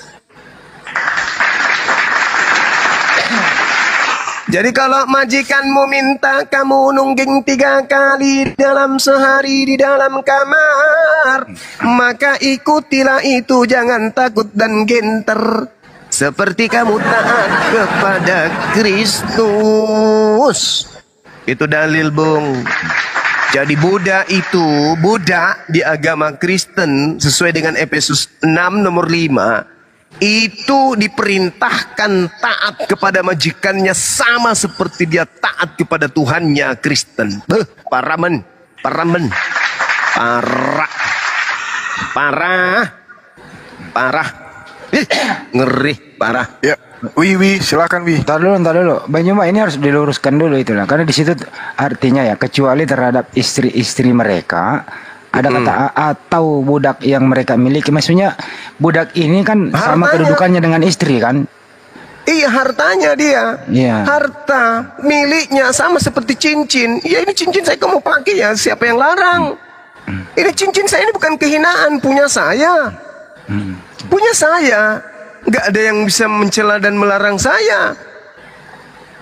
Jadi kalau majikanmu minta kamu nungging 3 kali dalam sehari di dalam kamar, maka ikutilah itu, jangan takut dan gentar, seperti kamu taat kepada Kristus. Itu dalil, Bung. Jadi budak di agama Kristen sesuai dengan Efesus 6 nomor 5, itu diperintahkan taat kepada majikannya sama seperti dia taat kepada Tuhannya Kristen. Parah. Ngeri, parah. Ya, silakan Wi. Ntar dulu. Banyuma ini harus diluruskan dulu itulah, karena di situ artinya ya kecuali terhadap istri-istri mereka. Ada kata atau budak yang mereka miliki. Maksudnya budak ini kan sama kedudukannya dengan istri kan? Iya, hartanya dia. Iya. Harta miliknya sama seperti cincin. Ya ini cincin saya kamu pakai ya, siapa yang larang? Ini cincin saya, ini bukan kehinaan, punya saya. Punya saya. Nggak ada yang bisa mencela dan melarang saya.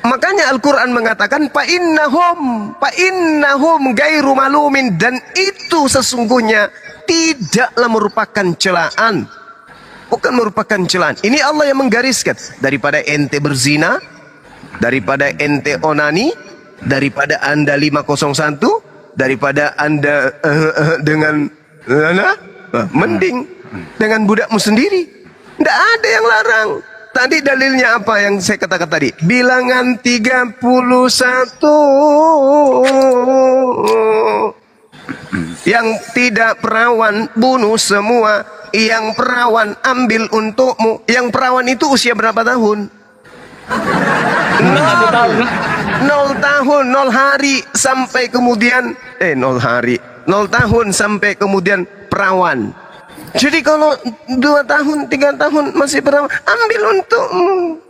Makanya Al-Quran mengatakan fa'innahum ghairu malumin, dan itu sesungguhnya tidaklah merupakan celaan. Bukan merupakan celaan. Ini Allah yang menggariskan. Daripada ente berzina, daripada ente onani, daripada Anda 501, daripada Anda dengan mending dengan budakmu sendiri. Tidak ada yang larang. Tadi dalilnya apa yang saya katakan tadi? Bilangan 31. Yang tidak perawan bunuh semua. Yang perawan ambil untukmu. Yang perawan itu usia berapa tahun? 0 tahun, 0 hari sampai kemudian 0 hari, 0 tahun sampai kemudian perawan. Jadi kalau 2 tahun, 3 tahun masih perawan, ambil untukmu.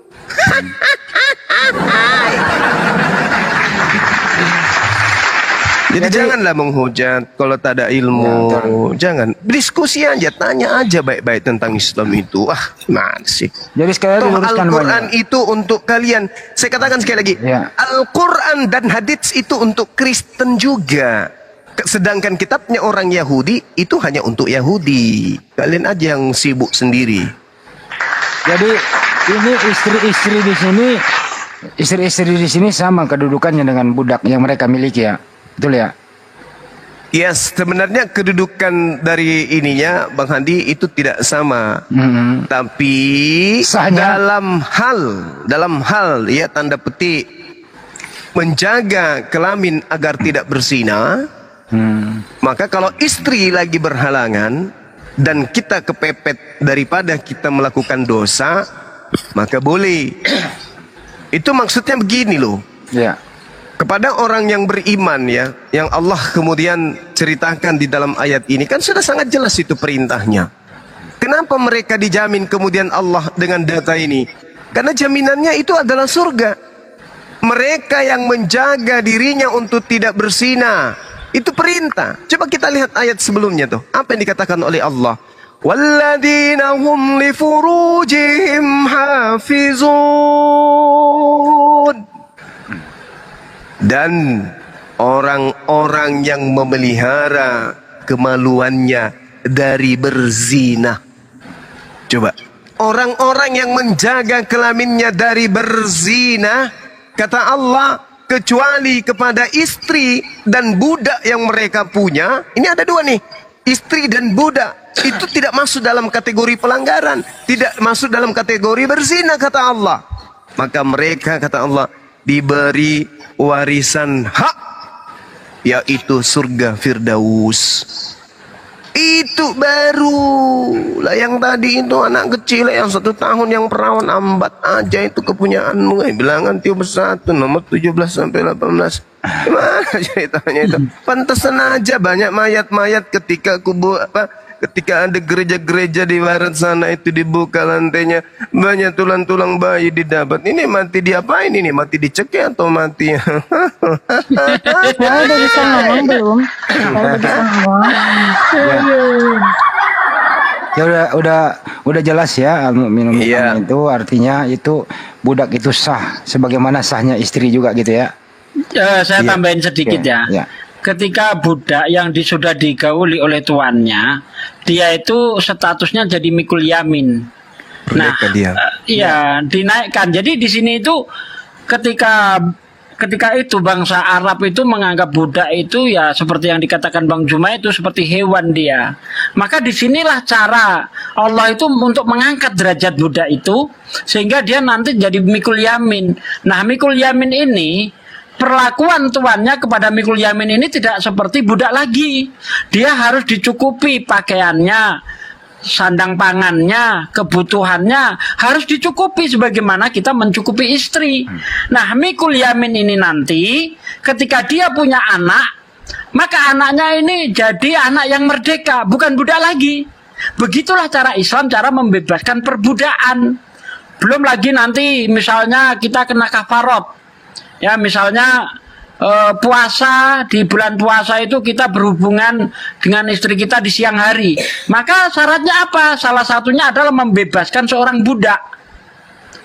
Jadi janganlah menghujat kalau tak ada ilmu. Jangan. Diskusi aja, tanya aja baik-baik tentang Islam itu. Mana sih? Jadi sekali lagi luruskan Al-Quran itu untuk kalian. Saya katakan sekali lagi. Al-Quran dan hadits itu untuk Kristen juga. Sedangkan kitabnya orang Yahudi itu hanya untuk Yahudi. Kalian aja yang sibuk sendiri. Jadi ini istri-istri di sini sama kedudukannya dengan budak yang mereka miliki ya. Betul ya? Yes, sebenarnya kedudukan dari ininya Bang Handi itu tidak sama. Tapi dalam hal ya tanda petik menjaga kelamin agar tidak berzina. Maka kalau istri lagi berhalangan dan kita kepepet daripada kita melakukan dosa, maka boleh. Itu maksudnya begini loh. Ya. Kepada orang yang beriman ya, yang Allah kemudian ceritakan di dalam ayat ini, kan sudah sangat jelas itu perintahnya. Kenapa mereka dijamin kemudian Allah dengan data ini? Karena jaminannya itu adalah surga. Mereka yang menjaga dirinya untuk tidak berzina, itu perintah. Coba kita lihat ayat sebelumnya tuh. Apa yang dikatakan oleh Allah? Walladzina hum li furujihim hafizun. Dan orang-orang yang memelihara kemaluannya dari berzina. Coba. Orang-orang yang menjaga kelaminnya dari berzina, kata Allah, kecuali kepada istri dan budak yang mereka punya. Ini ada dua nih. Istri dan budak. Itu tidak masuk dalam kategori pelanggaran. Tidak masuk dalam kategori berzina, kata Allah. Maka mereka, kata Allah, diberi warisan hak, yaitu surga Firdaus. Itu baru lah. Yang tadi itu anak kecil yang 1 tahun yang perawan, ambat aja itu kepunyaanmu. Bilangan 31 nomor 17 sampai 18. Gimana ceritanya itu? Pantesan aja banyak mayat-mayat ketika ketika ada gereja-gereja di barat sana itu dibuka lantainya, banyak tulang-tulang bayi didapat. Ini mati diapain ini? Mati dicekik atau mati? Saya udah bisa ngomong belum? Ya udah jelas ya, minum itu artinya itu budak itu sah sebagaimana sahnya istri juga gitu ya. Saya tambahin sedikit ya. Ketika budak yang sudah digauli oleh tuannya, dia itu statusnya jadi mikul yamin. Nah, iya dinaikkan. Jadi di sini itu ketika itu bangsa Arab itu menganggap budak itu ya seperti yang dikatakan Bang Juma itu seperti hewan dia. Maka disinilah cara Allah itu untuk mengangkat derajat budak itu sehingga dia nanti jadi mikul yamin. Nah, mikul yamin ini perlakuan tuannya kepada mikul yamin ini tidak seperti budak lagi. Dia harus dicukupi pakaiannya, sandang pangannya, kebutuhannya harus dicukupi sebagaimana kita mencukupi istri. Nah, mikul yamin ini nanti ketika dia punya anak, maka anaknya ini jadi anak yang merdeka, bukan budak lagi. Begitulah cara Islam, cara membebaskan perbudakan. Belum lagi nanti misalnya kita kena kafarot. Ya, misalnya puasa, di bulan puasa itu kita berhubungan dengan istri kita di siang hari. Maka syaratnya apa? Salah satunya adalah membebaskan seorang budak.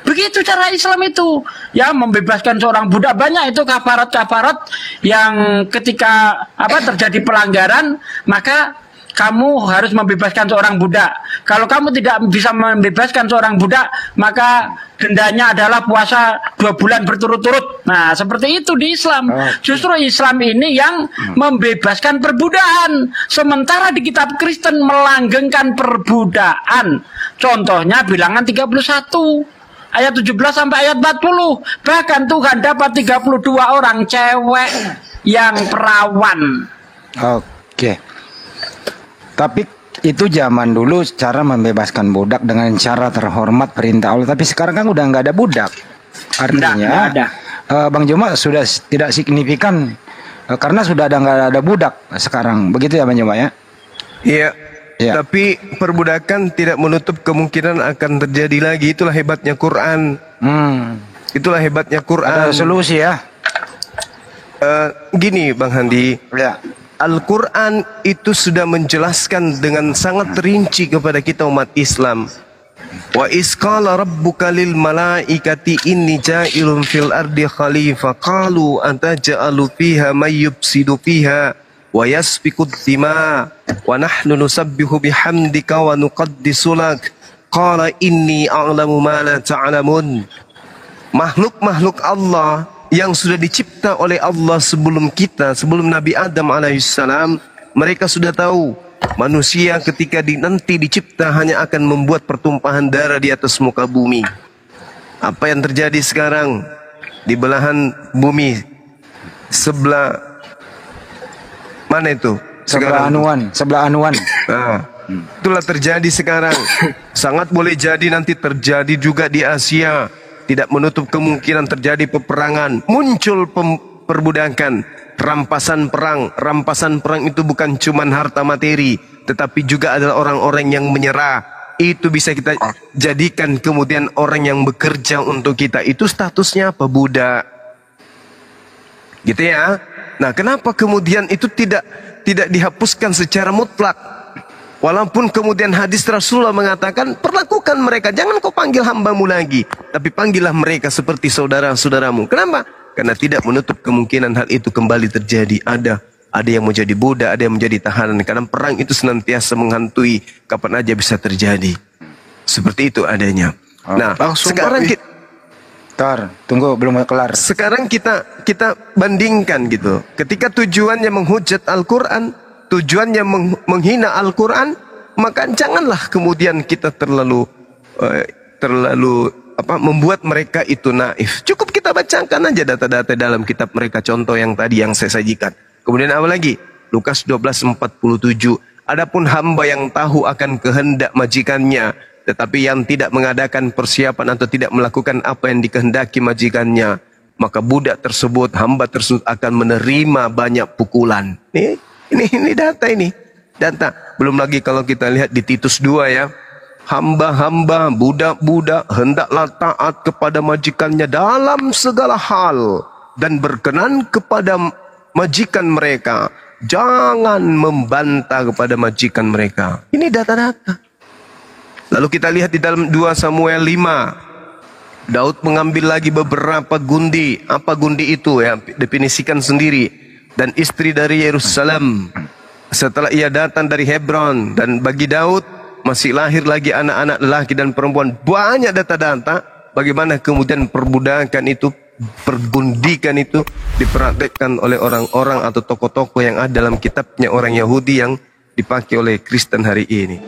Begitu cara Islam itu. Ya, membebaskan seorang budak. Banyak itu kafarat-kafarat yang ketika terjadi pelanggaran, maka kamu harus membebaskan seorang budak. Kalau kamu tidak bisa membebaskan seorang budak, maka dendanya adalah puasa 2 bulan berturut-turut. Nah, seperti itu di Islam. Justru Islam ini yang membebaskan perbudakan. Sementara di kitab Kristen melanggengkan perbudakan. Contohnya bilangan 31. Ayat 17 sampai ayat 40. Bahkan Tuhan dapat 32 orang cewek yang perawan. Oke. Tapi itu zaman dulu cara membebaskan budak dengan cara terhormat perintah Allah. Tapi sekarang kan udah nggak ada budak. Artinya, nggak ada. Bang Joma sudah tidak signifikan karena sudah nggak ada budak sekarang. Begitu ya Bang Joma ya? Iya. Ya. Tapi perbudakan tidak menutup kemungkinan akan terjadi lagi. Itulah hebatnya Quran. Itulah hebatnya Quran. Ada solusi ya. Gini Bang Handi. Ya. Al-Quran itu sudah menjelaskan dengan sangat rinci kepada kita umat Islam. Wa isqala rabbuka lil malaikati inni ja'ilun fil ardi khalifah qalu antaj'alu fiha may yufsidu fiha wa yasfiku dima wa nahnu nusabbihu bihamdika wa nuqaddisu lak qala inni a'lamu ma la ta'lamun. Makhluk-makhluk Allah yang sudah dicipta oleh Allah sebelum kita, sebelum Nabi Adam alaihissalam, mereka sudah tahu manusia ketika nanti dicipta hanya akan membuat pertumpahan darah di atas muka bumi. Apa yang terjadi sekarang di belahan bumi sebelah mana itu? Sebelah anuan. Nah, itulah terjadi sekarang. Sangat boleh jadi nanti terjadi juga di Asia. Tidak menutup kemungkinan terjadi peperangan, muncul perbudakan, rampasan perang. Rampasan perang itu bukan cuma harta materi, tetapi juga adalah orang-orang yang menyerah. Itu bisa kita jadikan kemudian orang yang bekerja untuk kita. Itu statusnya apa? Budak. Gitu ya. Nah, kenapa kemudian itu tidak dihapuskan secara mutlak? Walaupun kemudian hadis Rasulullah mengatakan, perlakukan mereka, jangan kau panggil hambamu lagi, tapi panggillah mereka seperti saudara-saudaramu. Kenapa? Karena tidak menutup kemungkinan hal itu kembali terjadi. Ada yang menjadi budak, ada yang menjadi tahanan. Karena perang itu senantiasa menghantui, kapan aja bisa terjadi. Seperti itu adanya. Nah, sekarang kita tunggu belum kelar. Sekarang kita bandingkan gitu. Ketika tujuannya menghujat Al-Quran, tujuannya menghina Al-Quran, maka janganlah kemudian kita terlalu membuat mereka itu naif. Cukup kita bacakan aja data-data dalam kitab mereka, contoh yang tadi yang saya sajikan. Kemudian apa lagi? Lukas 12:47. Adapun hamba yang tahu akan kehendak majikannya, tetapi yang tidak mengadakan persiapan atau tidak melakukan apa yang dikehendaki majikannya, maka budak tersebut, hamba tersebut akan menerima banyak pukulan. Ini data ini. Data. Belum lagi kalau kita lihat di Titus 2 ya. Hamba-hamba, budak-budak hendaklah taat kepada majikannya dalam segala hal dan berkenan kepada majikan mereka. Jangan membantah kepada majikan mereka. Ini data-data. Lalu kita lihat di dalam 2 Samuel 5. Daud mengambil lagi beberapa gundi. Apa gundi itu ya? Definisikan sendiri. Dan istri dari Yerusalem setelah ia datang dari Hebron, dan bagi Daud masih lahir lagi anak-anak lelaki dan perempuan. Banyak data-data bagaimana kemudian perbudakan itu, pergundikan itu dipraktekkan oleh orang-orang atau tokoh-tokoh yang ada dalam kitabnya orang Yahudi yang dipakai oleh Kristen hari ini.